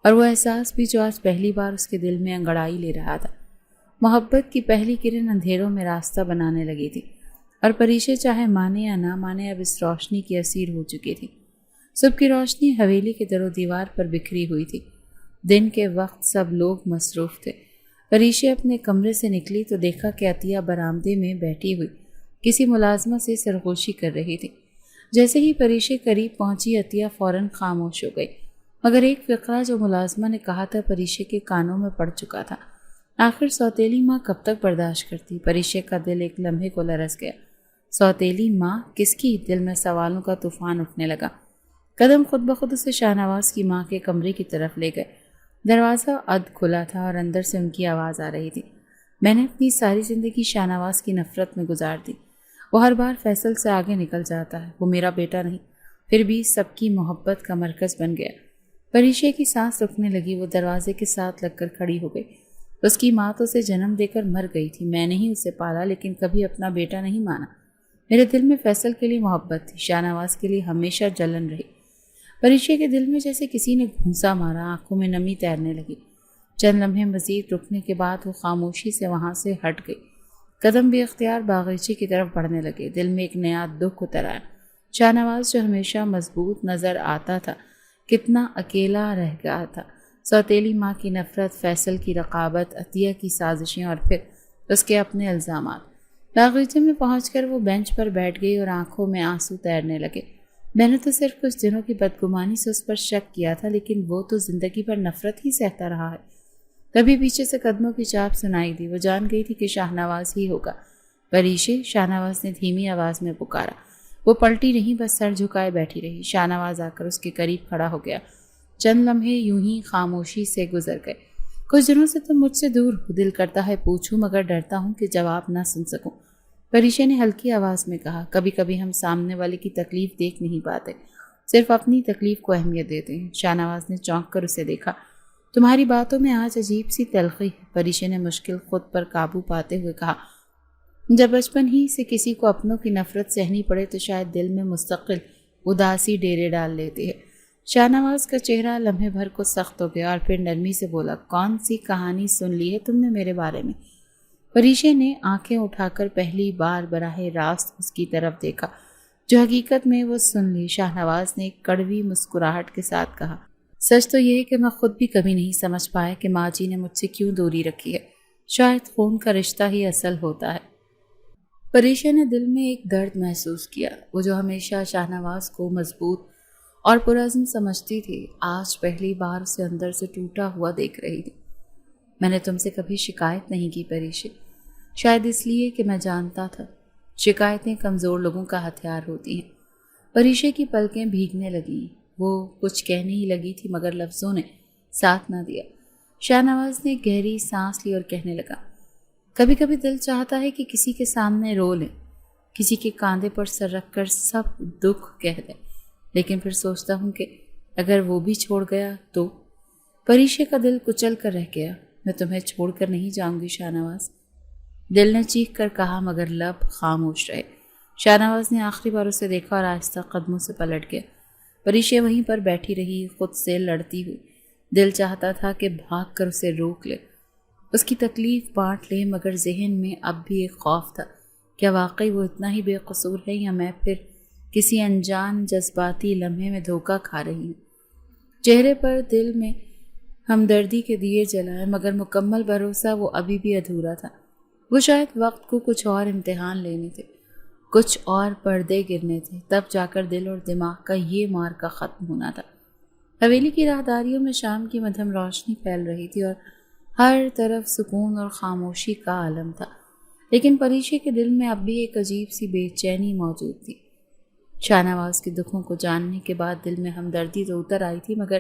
اور وہ احساس بھی جو آج پہلی بار اس کے دل میں انگڑائی لے رہا تھا۔ محبت کی پہلی کرن اندھیروں میں راستہ بنانے لگی تھی، اور پریشے چاہے مانے یا نہ مانے اب اس روشنی کی اسیر ہو چکی تھی۔ صبح کی روشنی حویلی کے در و دیوار پر بکھری ہوئی تھی۔ دن کے وقت سب لوگ مصروف تھے۔ پریشے اپنے کمرے سے نکلی تو دیکھا کہ عطیہ برآمدے میں بیٹھی ہوئی کسی ملازمہ سے سرگوشی کر رہی تھی۔ جیسے ہی پریشے قریب پہنچی، عطیہ فوراً خاموش ہو گئی، مگر ایک فقرہ جو ملازمہ نے کہا تھا پریشے کے کانوں میں پڑ چکا تھا۔ آخر سوتیلی ماں کب تک برداشت کرتی؟ پریشے کا دل ایک لمحے کو لرز گیا۔ سوتیلی ماں کس کی؟ دل میں سوالوں کا طوفان اٹھنے لگا۔ قدم خود بخود اسے شاہ نواز کی ماں کے کمرے کی طرف لے گئے۔ دروازہ کھلا تھا اور اندر سے ان کی آواز آ رہی تھی، میں نے اپنی ساری زندگی شاہ نواز کی نفرت میں گزار دی۔ وہ ہر بار فیصل سے آگے نکل جاتا ہے، وہ میرا بیٹا نہیں، پھر بھی سب کی محبت کا مرکز بن گیا۔ پریشے کی سانس رکنے لگی، وہ دروازے کے ساتھ لگ کر کھڑی ہو گئی۔ اس کی ماں تو اسے جنم دے کر مر گئی تھی، میں نے ہی اسے پالا، لیکن کبھی اپنا بیٹا نہیں مانا۔ میرے دل میں فیصل کے لیے محبت تھی، شاہ نواز کے لیے ہمیشہ جلن رہی۔ پریشے کے دل میں جیسے کسی نے گھونسا مارا، آنکھوں میں نمی تیرنے لگی۔ چند لمحے مزید رکنے کے بعد وہ خاموشی سے وہاں سے ہٹ گئی۔ قدم بے اختیار باغیچے کی طرف بڑھنے لگے۔ دل میں ایک نیا دکھ اتر آیا۔ شاہ نواز جو ہمیشہ مضبوط نظر آتا تھا، کتنا اکیلا رہ گیا تھا۔ سوتیلی ماں کی نفرت، فیصل کی رقابت، عطیہ کی سازشیں اور پھر اس کے اپنے الزامات۔ باغیچے میں پہنچ کر وہ بینچ پر بیٹھ گئی اور آنکھوں میں آنسو تیرنے لگے۔ میں نے تو صرف کچھ دنوں کی بدگمانی سے اس پر شک کیا تھا، لیکن وہ تو زندگی بھر نفرت ہی سہتا رہا ہے۔ تبھی پیچھے سے قدموں کی چاپ سنائی دی۔ وہ جان گئی تھی کہ شاہ نواز ہی ہوگا۔ پریشے، شاہ نواز نے دھیمی آواز میں پکارا۔ وہ پلٹی نہیں، بس سر جھکائے بیٹھی رہی۔ شاہ نواز آ کر اس کے قریب کھڑا ہو گیا۔ چند لمحے یوں ہی خاموشی سے گزر گئے۔ کچھ دنوں سے تم مجھ سے دور ہو، دل کرتا ہے پوچھوں مگر ڈرتا ہوں کہ جواب نہ سن سکوں۔ پریشے نے ہلکی آواز میں کہا، کبھی کبھی ہم سامنے والے کی تکلیف دیکھ نہیں پاتے، صرف اپنی تکلیف کو اہمیت دیتے ہیں۔ شاہ نواز نے چونک کر اسے دیکھا۔ تمہاری باتوں میں آج عجیب سی تلخی ہے، پریشے نے مشکل خود پر قابو پاتے ہوئے کہا۔ جب بچپن ہی سے کسی کو اپنوں کی نفرت سہنی پڑے تو شاید دل میں مستقل اداسی ڈیرے ڈال لیتی ہے۔ شاہ نواز کا چہرہ لمحے بھر کو سخت ہو گیا اور پھر نرمی سے بولا، کون سی کہانی سن لی ہے تم نے میرے بارے میں؟ پریشے نے آنکھیں اٹھا کر پہلی بار براہ راست اس کی طرف دیکھا، جو حقیقت میں وہ سن لی۔ شاہ نواز نے ایک کڑوی مسکراہٹ کے ساتھ کہا، سچ تو یہ ہے کہ میں خود بھی کبھی نہیں سمجھ پایا کہ ماں جی نے مجھ سے کیوں دوری رکھی ہے۔ شاید خون کا رشتہ ہی اصل ہوتا ہے۔ پریشے نے دل میں ایک درد محسوس کیا۔ وہ جو ہمیشہ شاہ نواز کو مضبوط اور پرعزم سمجھتی تھی، آج پہلی بار اسے اندر سے ٹوٹا ہوا دیکھ رہی تھی۔ میں نے تم سے کبھی شکایت نہیں کی پریشے، شاید اس لیے کہ میں جانتا تھا شکایتیں کمزور لوگوں کا ہتھیار ہوتی ہیں۔ پریشے کی پلکیں بھیگنے لگیں۔ وہ کچھ کہنے ہی لگی تھی مگر لفظوں نے ساتھ نہ دیا۔ شاہ نواز نے گہری سانس لی اور کہنے لگا، کبھی کبھی دل چاہتا ہے کہ کسی کے سامنے رو لیں، کسی کے کاندھے پر سر رکھ کر سب دکھ کہہ دیں، لیکن پھر سوچتا ہوں کہ اگر وہ بھی چھوڑ گیا تو؟ پریشے کا دل کچل کر رہ گیا۔ میں تمہیں چھوڑ کر نہیں جاؤں گی شاہ نواز، دل نے چیخ کر کہا مگر لب خاموش رہے۔ شاہ نواز نے آخری بار اسے دیکھا اور آہستہ قدموں سے پلٹ گیا۔ پریشے وہیں پر بیٹھی رہی، خود سے لڑتی ہوئی۔ دل چاہتا تھا کہ بھاگ کر اسے روک لے، اس کی تکلیف بانٹ لے، مگر ذہن میں اب بھی ایک خوف تھا، کیا واقعی وہ اتنا ہی بے قصور ہے یا میں پھر کسی انجان جذباتی لمحے میں دھوکہ کھا رہی ہوں؟ چہرے پر دل میں ہمدردی کے دیے جلائے، مگر مکمل بھروسہ وہ ابھی بھی ادھورا تھا۔ وہ شاید وقت کو کچھ اور امتحان لینے تھے، کچھ اور پردے گرنے تھے، تب جا کر دل اور دماغ کا یہ معرکہ ختم ہونا تھا۔ حویلی کی راہداریوں میں شام کی مدھم روشنی پھیل رہی تھی اور ہر طرف سکون اور خاموشی کا عالم تھا۔ لیکن پریشے کے دل میں اب بھی ایک عجیب سی بے چینی موجود تھی۔ شاہنواز کے دکھوں کو جاننے کے بعد دل میں ہمدردی تو اتر آئی تھی، مگر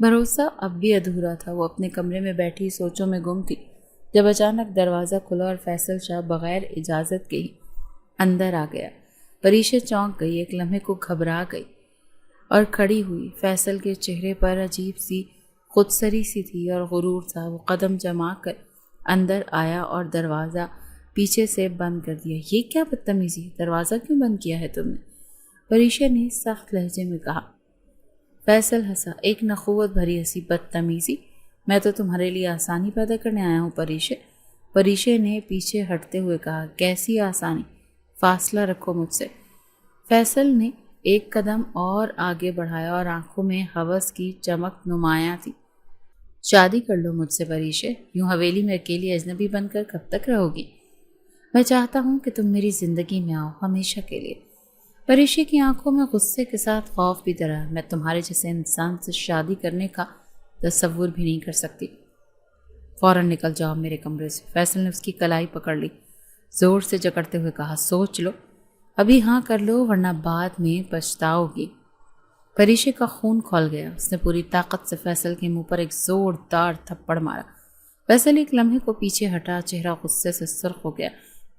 بھروسہ اب بھی ادھورا تھا۔ وہ اپنے کمرے میں بیٹھی سوچوں میں گم تھی جب اچانک دروازہ کھلا اور فیصل شاہ بغیر اجازت کے ہی اندر آ گیا۔ پریشے چونک گئی، ایک لمحے کو گھبرا گئی اور کھڑی ہوئی۔ فیصل کے چہرے پر عجیب سی خودسری سی تھی اور غرور تھا۔ وہ قدم جما کر اندر آیا اور دروازہ پیچھے سے بند کر دیا۔ یہ کیا بدتمیزی ہے، دروازہ کیوں بند کیا ہے تم نے؟ پریشے نے سخت لہجے میں کہا۔ فیصل ہنسا، ایک نخوت بھری ہنسی۔ بدتمیزی؟ میں تو تمہارے لیے آسانی پیدا کرنے آیا ہوں پریشے۔ پریشے نے پیچھے ہٹتے ہوئے کہا، کیسی آسانی؟ فاصلہ رکھو مجھ سے۔ فیصل نے ایک قدم اور آگے بڑھایا اور آنکھوں میں ہوس کی چمک نمایاں تھی۔ شادی کر لو مجھ سے پریشے، یوں حویلی میں اکیلی اجنبی بن کر کب تک رہو گی؟ میں چاہتا ہوں کہ تم میری زندگی میں آؤ ہمیشہ کے لیے۔ پریشے کی آنکھوں میں غصے کے ساتھ خوف بھی درا۔ میں تمہارے جیسے انسان سے شادی کرنے کا تصور بھی نہیں کر سکتی۔ فوراً نکل جاؤ میرے کمرے سے۔ فیصل نے اس کی کلائی پکڑ لی، زور سے جکڑتے ہوئے کہا، سوچ لو، ابھی ہاں کر لو ورنہ بعد میں پچھتاؤ گی۔ پریشے کا خون کھول گیا۔ اس نے پوری طاقت سے فیصل کے منہ پر ایک زوردار تھپڑ مارا۔ فیصل ایک لمحے کو پیچھے ہٹا، چہرہ غصے سے سرخ ہو گیا۔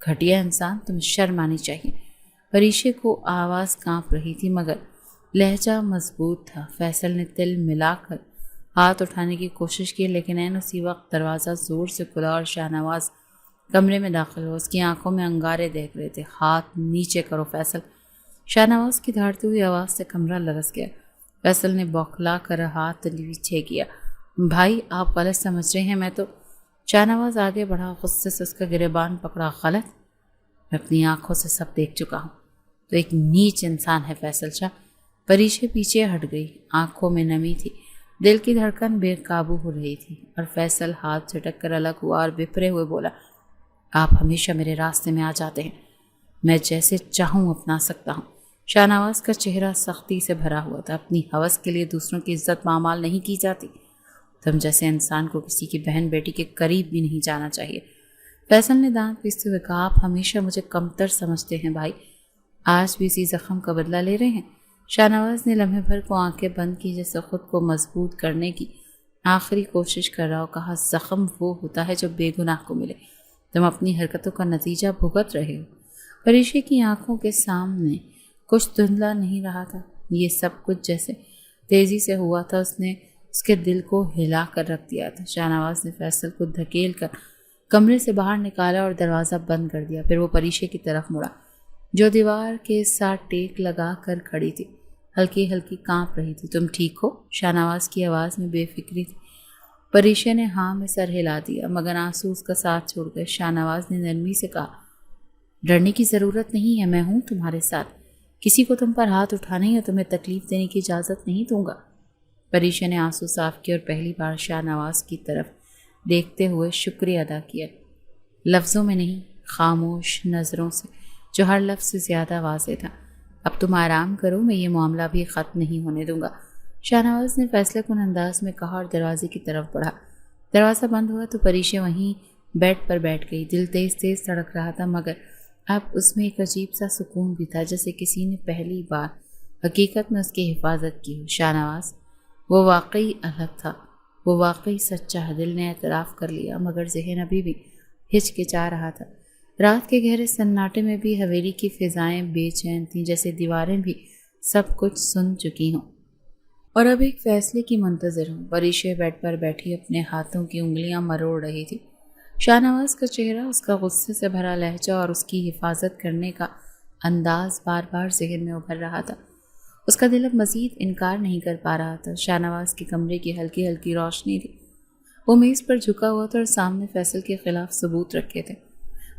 گھٹیا انسان، تمہیں شرم آنی چاہیے۔ پریشے کو آواز کانپ رہی تھی مگر لہجہ مضبوط تھا۔ فیصل نے تل ملا کر ہاتھ اٹھانے کی کوشش کی، لیکن عین اسی وقت دروازہ زور سے کھلا اور شاہنواز کمرے میں داخل ہوا۔ اس کی آنکھوں میں انگارے دیکھ رہے تھے۔ ہاتھ نیچے کرو فیصل۔ شاہنواز کی دھاڑتی ہوئی آواز سے کمرہ لرز گیا۔ فیصل نے بوکھلا کر ہاتھ نیچے کیا۔ بھائی آپ غلط سمجھ رہے ہیں، میں تو… شاہنواز آگے بڑھا، غصے سے اس کا گریبان پکڑا۔ غلط؟ میں اپنی آنکھوں سے سب دیکھ چکا ہوں۔ تو ایک نیچ انسان ہے فیصل شاہ۔ پریشے پیچھے ہٹ گئی، آنکھوں میں نمی تھی، دل کی دھڑکن بے قابو ہو رہی تھی، اور فیصل ہاتھ جھٹک کر الگ ہوا اور بپرے ہوئے بولا، آپ ہمیشہ میرے راستے میں آ جاتے ہیں، میں جیسے چاہوں اپنا سکتا ہوں۔ شاہنواز کا چہرہ سختی سے بھرا ہوا تھا۔ اپنی ہوس کے لیے دوسروں کی عزت پامال نہیں کی جاتی۔ تم جیسے انسان کو کسی کی بہن بیٹی کے قریب بھی نہیں جانا چاہیے۔ فیصل نے دانت پیستے ہوئے کہا، آپ ہمیشہ مجھے کمتر سمجھتے ہیں بھائی، آج بھی اسی زخم کا بدلہ لے رہے ہیں؟ شاہنواز نے لمحے بھر کو آنکھیں بند کی، جیسے خود کو مضبوط کرنے کی آخری کوشش کر رہا ہو۔ کہا، زخم وہ ہوتا ہے جو بے گناہ کو ملے، تم اپنی حرکتوں کا نتیجہ بھگت رہے ہو۔ پریشے کی آنکھوں کے سامنے کچھ دھندلا نہیں رہا تھا، یہ سب کچھ جیسے تیزی سے ہوا تھا، اس نے اس کے دل کو ہلا کر رکھ دیا تھا۔ شاہنواز نے فیصل کو دھکیل کر کمرے سے باہر نکالا اور دروازہ بند کر دیا۔ پھر وہ پریشے کی طرف مڑا، جو دیوار کے ساتھ ٹیک لگا کر کھڑی تھی، ہلکی ہلکی کانپ رہی تھی۔ تم ٹھیک ہو؟ شاہنواز کی آواز میں بے فکری تھی۔ پریشے نے ہاں میں سر ہلا دیا، مگر آنسو اس کا ساتھ چھوڑ گئے۔ شاہنواز نے نرمی سے کہا، ڈرنے کی ضرورت نہیں ہے، میں ہوں تمہارے ساتھ، کسی کو تم پر ہاتھ اٹھانے یا تمہیں تکلیف دینے کی اجازت نہیں دوں گا۔ پریشے نے آنسو صاف کیے اور پہلی بار شاہنواز کی طرف دیکھتے ہوئے شکریہ ادا کیا، لفظوں میں نہیں، خاموش نظروں سے، جو ہر لفظ سے زیادہ واضح تھا۔ اب تم آرام کرو، میں یہ معاملہ بھی ختم نہیں ہونے دوں گا، شاہنواز نے فیصلہ کن انداز میں کہا اور دروازے کی طرف بڑھا۔ دروازہ بند ہوا تو پریشے وہیں بیڈ پر بیٹھ گئی۔ دل تیز تیز دھڑک رہا تھا، مگر اب اس میں ایک عجیب سا سکون بھی تھا، جیسے کسی نے پہلی بار حقیقت میں اس کی حفاظت کی ہو۔ شاہنواز، وہ واقعی الگ تھا، وہ واقعی سچا ہے، دل نے اعتراف کر لیا، مگر ذہن ابھی بھی ہچکچا رہا تھا۔ رات کے گہرے سناٹے میں بھی حویلی کی فضائیں بے چین تھیں، جیسے دیواریں بھی سب کچھ سن چکی ہوں اور اب ایک فیصلے کی منتظر ہوں۔ پریشے بیڈ پر بیٹھی اپنے ہاتھوں کی انگلیاں مروڑ رہی تھی۔ شاہنواز کا چہرہ، اس کا غصے سے بھرا لہجہ اور اس کی حفاظت کرنے کا انداز بار بار ذہن میں ابھر رہا تھا۔ اس کا دل اب مزید انکار نہیں کر پا رہا تھا۔ شاہنواز کے کمرے کی ہلکی ہلکی روشنی تھی، وہ میز پر جھکا ہوا تھا اور سامنے فیصل کے خلاف ثبوت رکھے تھے۔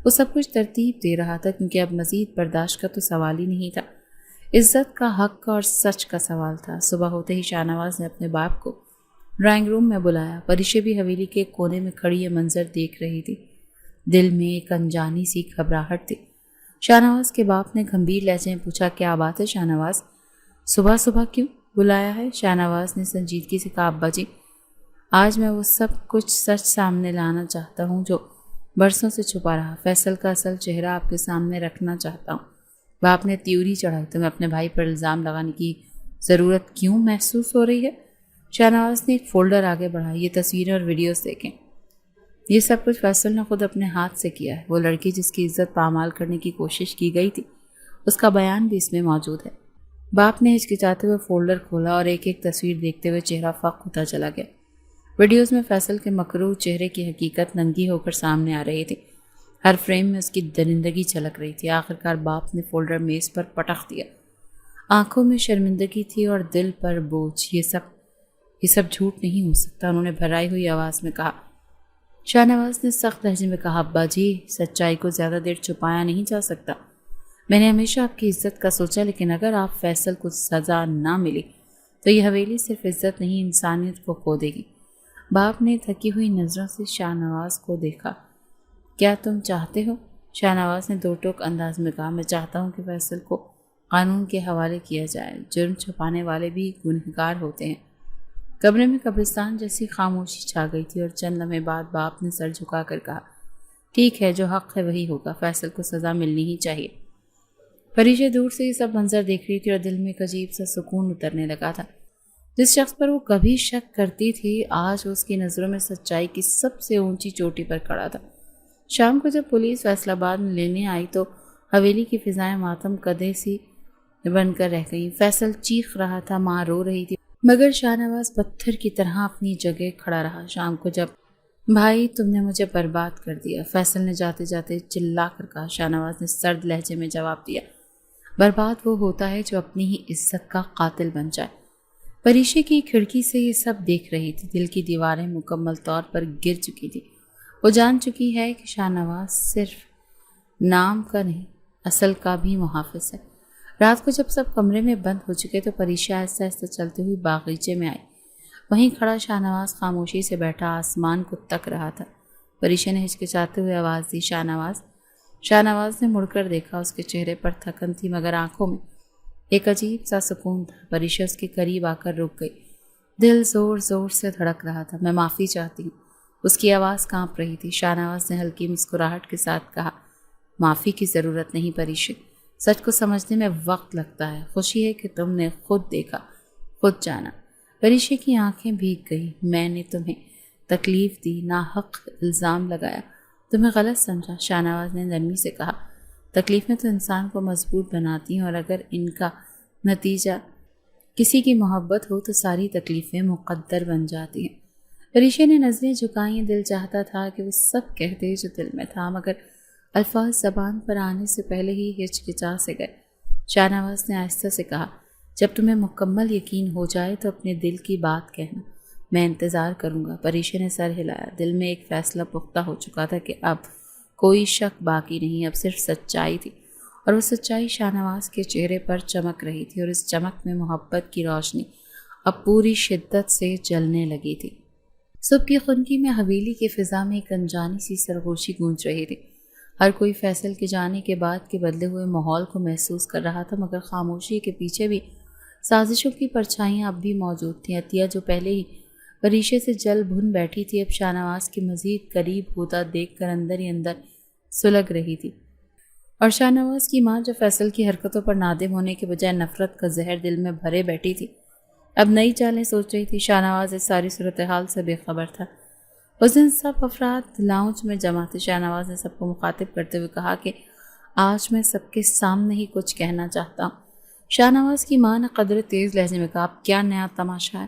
وہ سب کچھ ترتیب دے رہا تھا، کیونکہ اب مزید برداشت کا تو سوال ہی نہیں تھا، عزت کا، حق کا اور سچ کا سوال تھا۔ صبح ہوتے ہی شاہنواز نے اپنے باپ کو ڈرائنگ روم میں بلایا۔ پریشے بھی حویلی کے کونے میں کھڑی یہ منظر دیکھ رہی تھی، دل میں ایک انجانی سی گھبراہٹ تھی۔ شاہنواز کے باپ نے گمبھیر لہجے میں پوچھا، کیا بات ہے شاہنواز؟ صبح صبح کیوں بلایا ہے؟ شاہنواز نے سنجیدگی سے کہا، ابا جی، آج میں وہ سب کچھ سچ سامنے لانا چاہتا ہوں جو برسوں سے چھپا رہا فیصل کا اصل چہرہ آپ کے سامنے رکھنا چاہتا ہوں۔ باپ نے تیوری چڑھائی، تمہیں اپنے بھائی پر الزام لگانے کی ضرورت کیوں محسوس ہو رہی ہے؟ شاہنواز نے ایک فولڈر آگے بڑھا، یہ تصویریں اور ویڈیوز دیکھیں۔ یہ سب کچھ فیصل نے خود اپنے ہاتھ سے کیا ہے۔ وہ لڑکی جس کی عزت پامال کرنے کی کوشش کی گئی تھی، اس کا بیان بھی اس میں موجود ہے۔ باپ نے ہچکچاتے ہوئے فولڈر کھولا اور ایک ایک تصویر دیکھتے ہوئے چہرہ فق ہوتا چلا گیا۔ ویڈیوز میں فیصل کے مکروہ چہرے کی حقیقت ننگی ہو کر سامنے آ رہی تھی۔ ہر فریم میں اس کی درندگی چھلک رہی تھی۔ آخرکار باپ نے فولڈر میز پر پٹخ دیا۔ آنکھوں میں شرمندگی تھی اور دل پر بوجھ۔ یہ سب جھوٹ نہیں ہو سکتا، انہوں نے بھرائی ہوئی آواز میں کہا۔ شاہنواز نے سخت لہجے میں کہا، ابا جی، سچائی کو زیادہ دیر چھپایا نہیں جا سکتا۔ میں نے ہمیشہ آپ کی عزت کا سوچا، لیکن اگر آپ فیصل کو سزا نہ ملی تو یہ حویلی صرف عزت نہیں، انسانیت کو کھو دے گی۔ باپ نے تھکی ہوئی نظروں سے شاہنواز کو دیکھا۔ کیا تم چاہتے ہو؟ شاہنواز نے دو ٹوک انداز میں کہا، میں چاہتا ہوں کہ فیصل کو قانون کے حوالے کیا جائے۔ جرم چھپانے والے بھی گنہگار ہوتے ہیں۔ کمرے میں قبرستان جیسی خاموشی چھا گئی تھی اور چند لمحے بعد باپ نے سر جھکا کر کہا، ٹھیک ہے، جو حق ہے وہی ہوگا، فیصل کو سزا ملنی ہی چاہیے۔ پریشے دور سے یہ سب منظر دیکھ رہی تھی اور دل میں ایک عجیب سا سکون اترنے لگا تھا۔ جس شخص پر وہ کبھی شک کرتی تھی، آج اس کی نظروں میں سچائی کی سب سے اونچی چوٹی پر کھڑا تھا۔ شام کو جب پولیس فیصل آباد میں لینے آئی تو حویلی کی فضائیں ماتم کدے سی بن کر رہ گئیں۔ فیصل چیخ رہا تھا، ماں رو رہی تھی، مگر شاہنواز پتھر کی طرح اپنی جگہ کھڑا رہا۔ شام کو جب بھائی تم نے مجھے برباد کر دیا، فیصل نے جاتے جاتے چلا کر کہا۔ شاہنواز نے سرد لہجے میں جواب دیا، برباد وہ ہوتا ہے جو اپنی ہی عزت کا قاتل بن جائے۔ پریشے کی کھڑکی سے یہ سب دیکھ رہی تھی۔ دل کی دیواریں مکمل طور پر گر چکی تھی۔ وہ جان چکی ہے کہ شاہنواز صرف نام کا نہیں، اصل کا بھی محافظ ہے۔ رات کو جب سب کمرے میں بند ہو چکے تو پریشہ آہستہ آہستہ چلتے ہوئی باغیچے میں آئی۔ وہیں کھڑا شاہنواز خاموشی سے بیٹھا آسمان کو تک رہا تھا۔ پریشہ نے ہچکچاتے ہوئے آواز دی، شاہنواز۔ شاہنواز نے مڑ کر دیکھا، اس کے چہرے پر تھکن تھی مگر آنکھوں میں ایک عجیب سا سکون تھا۔ پریشہ اس کے قریب آ کر رک گئی۔ دل زور زور سے دھڑک رہا تھا۔ میں معافی چاہتی ہوں۔ اس کی آواز کانپ رہی تھی۔ شاہنواز نے ہلکی مسکراہٹ کے ساتھ کہا، معافی کی ضرورت نہیں پریشہ، سچ کو سمجھنے میں وقت لگتا ہے۔ خوشی ہے کہ تم نے خود دیکھا، خود جانا۔ پریشہ کی آنکھیں بھیگ گئی۔ میں نے تمہیں تکلیف دی، ناحق الزام لگایا، تمہیں غلط سمجھا، شاہنواز نے نرمی سے کہا۔ تکلیفیں تو انسان کو مضبوط بناتی ہیں، اور اگر ان کا نتیجہ کسی کی محبت ہو تو ساری تکلیفیں مقدر بن جاتی ہیں۔ پریشہ نے نظریں جھکائیں۔ دل چاہتا تھا کہ وہ سب کہتے جو دل میں تھا، مگر الفاظ زبان پر آنے سے پہلے ہی ہچکچا سے گئے۔ شاہنواز نے آہستہ سے کہا، جب تمہیں مکمل یقین ہو جائے تو اپنے دل کی بات کہنا، میں انتظار کروں گا۔ پریشہ نے سر ہلایا۔ دل میں ایک فیصلہ پختہ ہو چکا تھا کہ اب کوئی شک باقی نہیں، اب صرف سچائی تھی، اور وہ سچائی شاہنواز کے چہرے پر چمک رہی تھی، اور اس چمک میں محبت کی روشنی اب پوری شدت سے جلنے لگی تھی۔ صبح کی خنکی میں حویلی کی فضا میں ایک انجانی سی سرگوشی گونج رہی تھی۔ ہر کوئی فیصل کے جانے کے بعد کے بدلے ہوئے ماحول کو محسوس کر رہا تھا، مگر خاموشی کے پیچھے بھی سازشوں کی پرچھائیاں اب بھی موجود تھیں۔ عطیہ جو پہلے ہی پریشے سے جل بھن بیٹھی تھی، اب شاہنواز کے مزید قریب ہوتا دیکھ کر اندر ہی اندر سلگ رہی تھی، اور شاہنواز کی ماں جو فیصل کی حرکتوں پر نادم ہونے کے بجائے نفرت کا زہر دل میں بھرے بیٹھی تھی، اب نئی چالیں سوچ رہی تھی۔ شاہنواز اس ساری صورتحال سے بے خبر تھا۔ اس دن سب افراد لاؤنج میں جمع تھے۔ شاہنواز نے سب کو مخاطب کرتے ہوئے کہا کہ آج میں سب کے سامنے ہی کچھ کہنا چاہتا ہوں۔ شاہنواز کی ماں نے قدر تیز لہجے میں کہا، اب کیا نیا تماشا ہے؟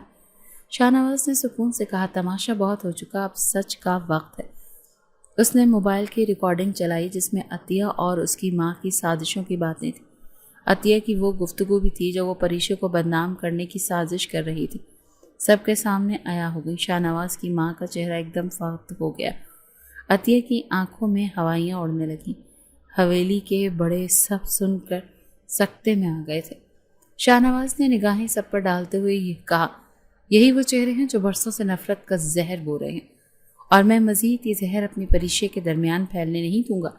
شاہنواز نے سکون سے کہا، تماشا بہت ہو چکا، اب سچ کا وقت ہے۔ اس نے موبائل کی ریکارڈنگ چلائی جس میں عطیہ اور اس کی ماں کی سازشوں کی باتیں تھیں۔ عطیہ کی وہ گفتگو بھی تھی جو وہ پریشے کو بدنام کرنے کی سازش کر رہی تھی، سب کے سامنے عیاں ہو گئی۔ شاہنواز کی ماں کا چہرہ ایک دم فخت ہو گیا۔ عطیہ کی آنکھوں میں ہوائیاں اڑنے لگیں۔ حویلی کے بڑے سب سن کر سکتے میں آ گئے تھے۔ شاہنواز نے نگاہیں سب پر ڈالتے ہوئے یہ کہا، یہی وہ چہرے ہیں جو برسوں سے نفرت کا زہر بو رہے ہیں، اور میں مزید یہ زہر اپنی پریشے کے درمیان پھیلنے نہیں دوں گا۔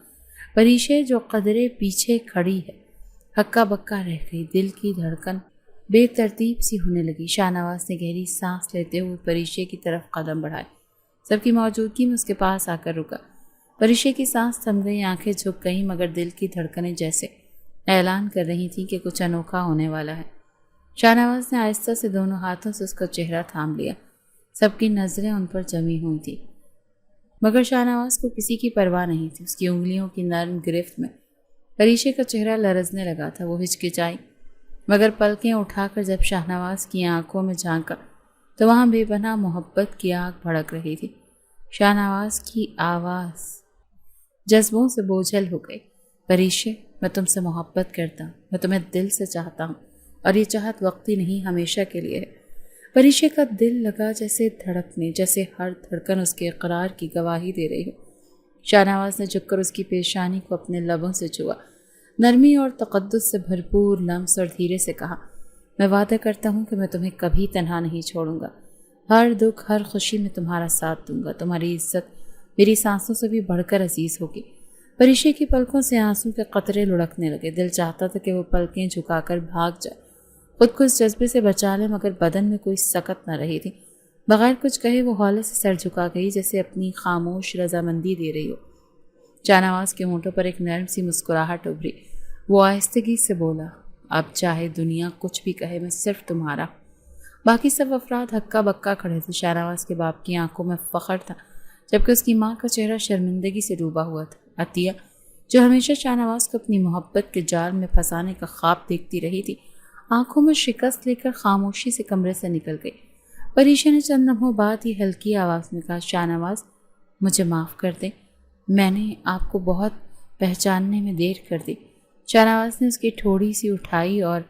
پریشے جو قدرے پیچھے کھڑی ہے ہکا بکا رہ گئی، دل کی دھڑکن بے ترتیب سی ہونے لگی۔ شاہنواز نے گہری سانس لیتے ہوئے پریشے کی طرف قدم بڑھائے، سب کی موجودگی میں اس کے پاس آ کر رکا۔ پریشے کی سانس تھم گئی، آنکھیں جھک گئیں، مگر دل کی دھڑکنیں جیسے اعلان کر رہی تھیں کہ کچھ انوکھا ہونے والا ہے۔ شاہ نواز نے آہستہ سے دونوں ہاتھوں سے اس کا چہرہ تھام لیا۔ سب کی نظریں ان پر جمی ہوئی تھی، مگر شاہ نواز کو کسی کی پرواہ نہیں تھی۔ اس کی انگلیوں کی نرم گرفت میں پریشے کا چہرہ لرزنے لگا تھا۔ وہ ہچکچائی، مگر پلکیں اٹھا کر جب شاہ نواز کی آنکھوں میں جھانکا تو وہاں بے پناہ محبت کی آگ بھڑک رہی تھی۔ شاہ نواز کی آواز جذبوں سے بوجھل ہو گئی۔ پریشے، میں تم سے محبت کرتا ہوں، میں تمہیں دل سے چاہتا ہوں، اور یہ چاہت وقتی نہیں، ہمیشہ کے لیے ہے۔ پریشے کا دل لگا جیسے دھڑکنے، جیسے ہر دھڑکن اس کے اقرار کی گواہی دے رہی ہو۔ شاہ نواز نے جھک کر اس کی پیشانی کو اپنے لبوں سے چھوا، نرمی اور تقدس سے بھرپور لمس، اور دھیرے سے کہا، میں وعدہ کرتا ہوں کہ میں تمہیں کبھی تنہا نہیں چھوڑوں گا۔ ہر دکھ، ہر خوشی میں تمہارا ساتھ دوں گا۔ تمہاری عزت میری سانسوں سے بھی بڑھ کر عزیز ہوگی۔ پریشے کی پلکوں سے آنسوں کے قطرے لڑکنے لگے۔ دل چاہتا تھا کہ وہ پلکیں جھکا کر بھاگ جائے، خود کو اس جذبے سے بچا لے، مگر بدن میں کوئی سکت نہ رہی تھی۔ بغیر کچھ کہے وہ ہولے سے سر جھکا گئی، جیسے اپنی خاموش رضامندی دے رہی ہو۔ شاہ نواز کے ہونٹوں پر ایک نرم سی مسکراہٹ ابھری۔ وہ آہستگی سے بولا، اب چاہے دنیا کچھ بھی کہے، میں صرف تمہارا۔ باقی سب افراد ہکا بکا کھڑے تھے۔ شاہ نواز کے باپ کی آنکھوں میں فخر تھا، جبکہ اس کی ماں کا چہرہ شرمندگی سے ڈوبا ہوا تھا۔ عطیہ، جو ہمیشہ شاہ نواز کو اپنی محبت کے جال میں پھنسانے کا خواب دیکھتی رہی تھی، آنکھوں میں شکست لے کر خاموشی سے کمرے سے نکل گئی۔ پریشا نے چند لمحوں بعد ہی ہلکی آواز میں کہا، شاہ نواز، مجھے معاف کر دیں، میں نے آپ کو بہت پہچاننے میں دیر کر دی۔ شاہ نواز نے اس کی تھوڑی سی اٹھائی اور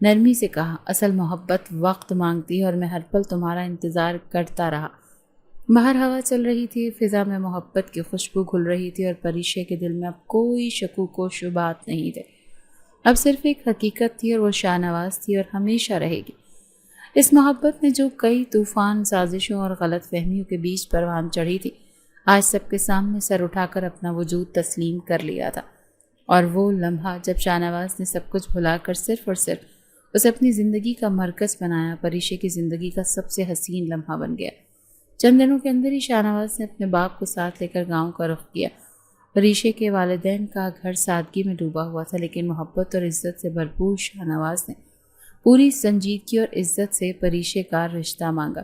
نرمی سے کہا، اصل محبت وقت مانگتی ہے، اور میں ہر پل تمہارا انتظار کرتا رہا۔ باہر ہوا چل رہی تھی، فضا میں محبت کی خوشبو گھل رہی تھی، اور پریشے کے دل میں اب کوئی شکوک و شبہات نہیں تھے۔ اب صرف ایک حقیقت تھی، اور وہ شاہ نواز تھی اور ہمیشہ رہے گی۔ اس محبت نے جو کئی طوفان، سازشوں اور غلط فہمیوں کے بیچ پروان چڑھی تھی، آج سب کے سامنے سر اٹھا کر اپنا وجود تسلیم کر لیا تھا۔ اور وہ لمحہ جب شاہ نواز نے سب کچھ بھلا کر صرف اور صرف اسے اپنی زندگی کا مرکز بنایا، پریشے کی زندگی کا سب سے حسین لمحہ بن گیا۔ چند دنوں کے اندر ہی شاہ نواز نے اپنے باپ کو ساتھ لے کر گاؤں کا رخ کیا۔ پریشے کے والدین کا گھر سادگی میں ڈوبا ہوا تھا، لیکن محبت اور عزت سے بھرپور شاہ نواز نے پوری سنجیدگی اور عزت سے پریشے کا رشتہ مانگا۔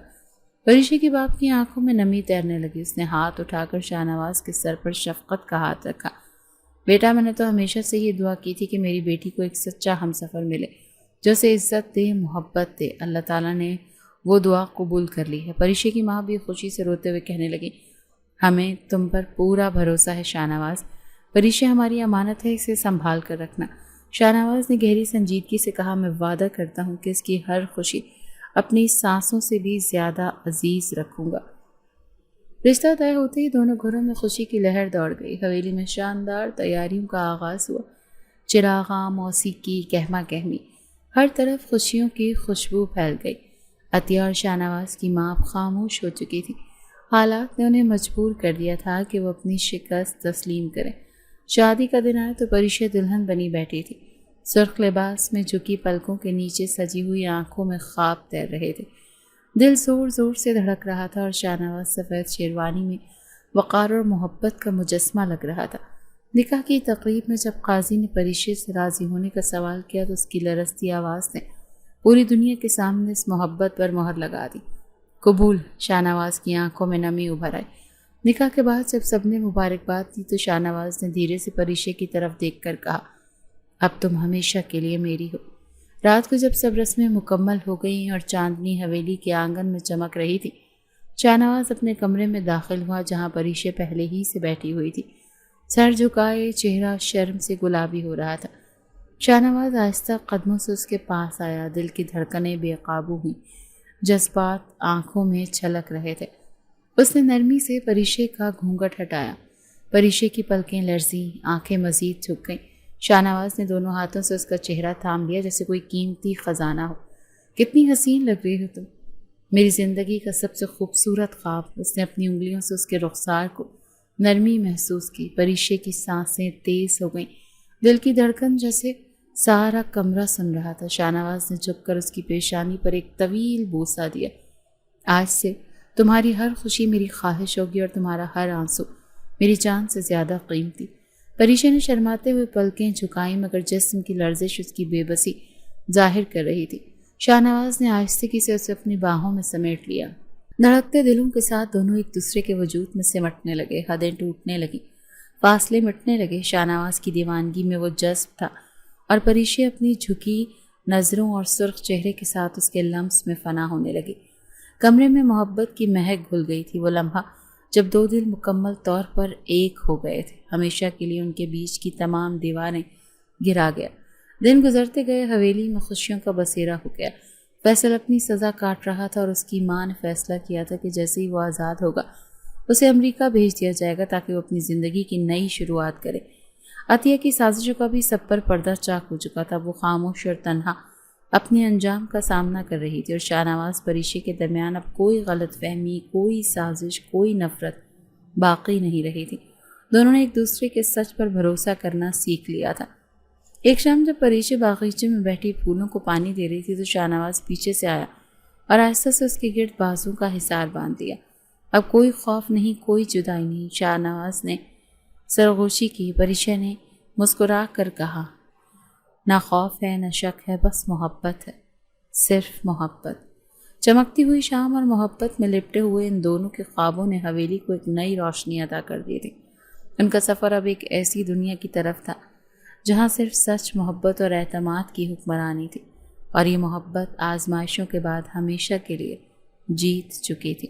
پریشے کے باپ کی آنکھوں میں نمی تیرنے لگی۔ اس نے ہاتھ اٹھا کر شاہ نواز کے سر پر شفقت کا ہاتھ رکھا۔ بیٹا، میں نے تو ہمیشہ سے یہ دعا کی تھی کہ میری بیٹی کو ایک سچا ہمسفر ملے جو اسے عزت دے، محبت دے۔ اللہ تعالیٰ نے وہ دعا قبول کر لی ہے۔ پریشے کی ماں بھی خوشی سے روتے ہوئے کہنے لگی، ہمیں تم پر پورا بھروسہ ہے شاہ نواز۔ پریشے ہماری امانت ہے، اسے سنبھال کر رکھنا۔ شاہ نواز نے گہری سنجیدگی سے کہا، میں وعدہ کرتا ہوں کہ اس کی ہر خوشی اپنی سانسوں سے بھی زیادہ عزیز رکھوں گا۔ رشتہ طے ہوتے ہی دونوں گھروں میں خوشی کی لہر دوڑ گئی۔ حویلی میں شاندار تیاریوں کا آغاز ہوا۔ چراغاں، موسیقی، کہما کہمی، ہر طرف خوشیوں کی خوشبو پھیل گئی۔ عطیہ اور شاہ نواز کی ماں اب خاموش ہو چکی تھی۔ حالات نے انہیں مجبور کر دیا تھا کہ وہ اپنی شکست تسلیم کریں۔ شادی کا دن آیا تو پریشا دلہن بنی بیٹھی تھی۔ سرخ لباس میں جھکی پلکوں کے نیچے سجی ہوئی آنکھوں میں خواب تیر رہے تھے۔ دل زور زور سے دھڑک رہا تھا، اور شاہ نواز سفید شیروانی میں وقار اور محبت کا مجسمہ لگ رہا تھا۔ نکاح کی تقریب میں جب قاضی نے پریشے سے راضی ہونے کا سوال کیا تو اس کی لرزتی آواز نے پوری دنیا کے سامنے اس محبت پر مہر لگا دی۔ قبول۔ شاہ نواز کی آنکھوں میں نمی ابھر آئی۔ نکاح کے بعد جب سب نے مبارکباد دی تو شاہ نواز نے دھیرے سے پریشے کی طرف دیکھ کر کہا، اب تم ہمیشہ کے لیے میری ہو۔ رات کو جب سب رسمیں مکمل ہو گئیں اور چاندنی حویلی کے آنگن میں چمک رہی تھی، شاہ نواز اپنے کمرے میں داخل ہوا جہاں پریشا پہلے ہی سے بیٹھی ہوئی تھی۔ سر جھکائے، چہرہ شرم سے گلابی ہو رہا تھا۔ شاہ نواز آہستہ قدموں سے اس کے پاس آیا۔ دل کی دھڑکنیں بے قابو ہوئیں، جذبات آنکھوں میں چھلک رہے تھے۔ اس نے نرمی سے پریشا کا گھونگھٹ ہٹایا۔ پریشا کی پلکیں لرزیں، آنکھیں مزید جھک گئیں۔ شاہ نواز نے دونوں ہاتھوں سے اس کا چہرہ تھام لیا جیسے کوئی قیمتی خزانہ ہو۔ کتنی حسین لگ رہی ہو تم، میری زندگی کا سب سے خوبصورت خواب۔ اس نے اپنی انگلیوں سے اس کے رخسار کو نرمی محسوس کی۔ پریشا کی سانسیں تیز ہو گئیں، دل کی دھڑکن جیسے سارا کمرہ سن رہا تھا۔ شاہ نواز نے جھک کر اس کی پیشانی پر ایک طویل بوسہ دیا۔ آج سے تمہاری ہر خوشی میری خواہش ہوگی، اور تمہارا ہر آنسو میری جان سے زیادہ قیمتی۔ پریشا نے شرماتے ہوئے پلکیں جھکائیں مگر جسم کی لرزش اس کی بے بسی ظاہر کر رہی تھی۔ شاہ نواز نے آہستگی سے اسے اپنی باہوں میں سمیٹ لیا۔ دھڑکتے دلوں کے ساتھ دونوں ایک دوسرے کے وجود میں سمٹنے لگے، حدیں ٹوٹنے لگیں، فاصلے مٹنے لگے۔ شاہ نواز کی دیوانگی میں وہ جذب تھا اور پریشا اپنی جھکی نظروں اور سرخ چہرے کے ساتھ اس کے لمس میں فنا ہونے لگی۔ کمرے میں محبت کی مہک گھل گئی تھی۔ وہ لمحہ جب دو دل مکمل طور پر ایک ہو گئے تھے، ہمیشہ کے لیے ان کے بیچ کی تمام دیواریں گرا گیا۔ دن گزرتے گئے، حویلی میں خوشیوں کا بسیرا ہو گیا۔ فیصل اپنی سزا کاٹ رہا تھا اور اس کی ماں نے فیصلہ کیا تھا کہ جیسے ہی وہ آزاد ہوگا اسے امریکہ بھیج دیا جائے گا تاکہ وہ اپنی زندگی کی نئی شروعات کرے۔ عطیہ کی سازشوں کا بھی سب پر پردہ چاک ہو چکا تھا۔ وہ خاموش اور تنہا اپنے انجام کا سامنا کر رہی تھی اور شاہ نواز پریشا کے درمیان اب کوئی غلط فہمی، کوئی سازش، کوئی نفرت باقی نہیں رہی تھی۔ دونوں نے ایک دوسرے کے سچ پر بھروسہ کرنا سیکھ لیا تھا۔ ایک شام جب پریشا باغیچے میں بیٹھی پھولوں کو پانی دے رہی تھی تو شاہ نواز پیچھے سے آیا اور آہستہ سے اس کے گرد بازو کا حصار باندھ دیا۔ اب کوئی خوف نہیں، کوئی جدائی نہیں۔ شاہ نواز نے سرغوشی کی۔ پریشا نے مسکرا کر کہا، نہ خوف ہے نہ شک ہے، بس محبت ہے، صرف محبت۔ چمکتی ہوئی شام اور محبت میں لپٹے ہوئے ان دونوں کے خوابوں نے حویلی کو ایک نئی روشنی عطا کر دی تھی۔ ان کا سفر اب ایک ایسی دنیا کی طرف تھا جہاں صرف سچ، محبت اور اعتماد کی حکمرانی تھی، اور یہ محبت آزمائشوں کے بعد ہمیشہ کے لیے جیت چکی تھی۔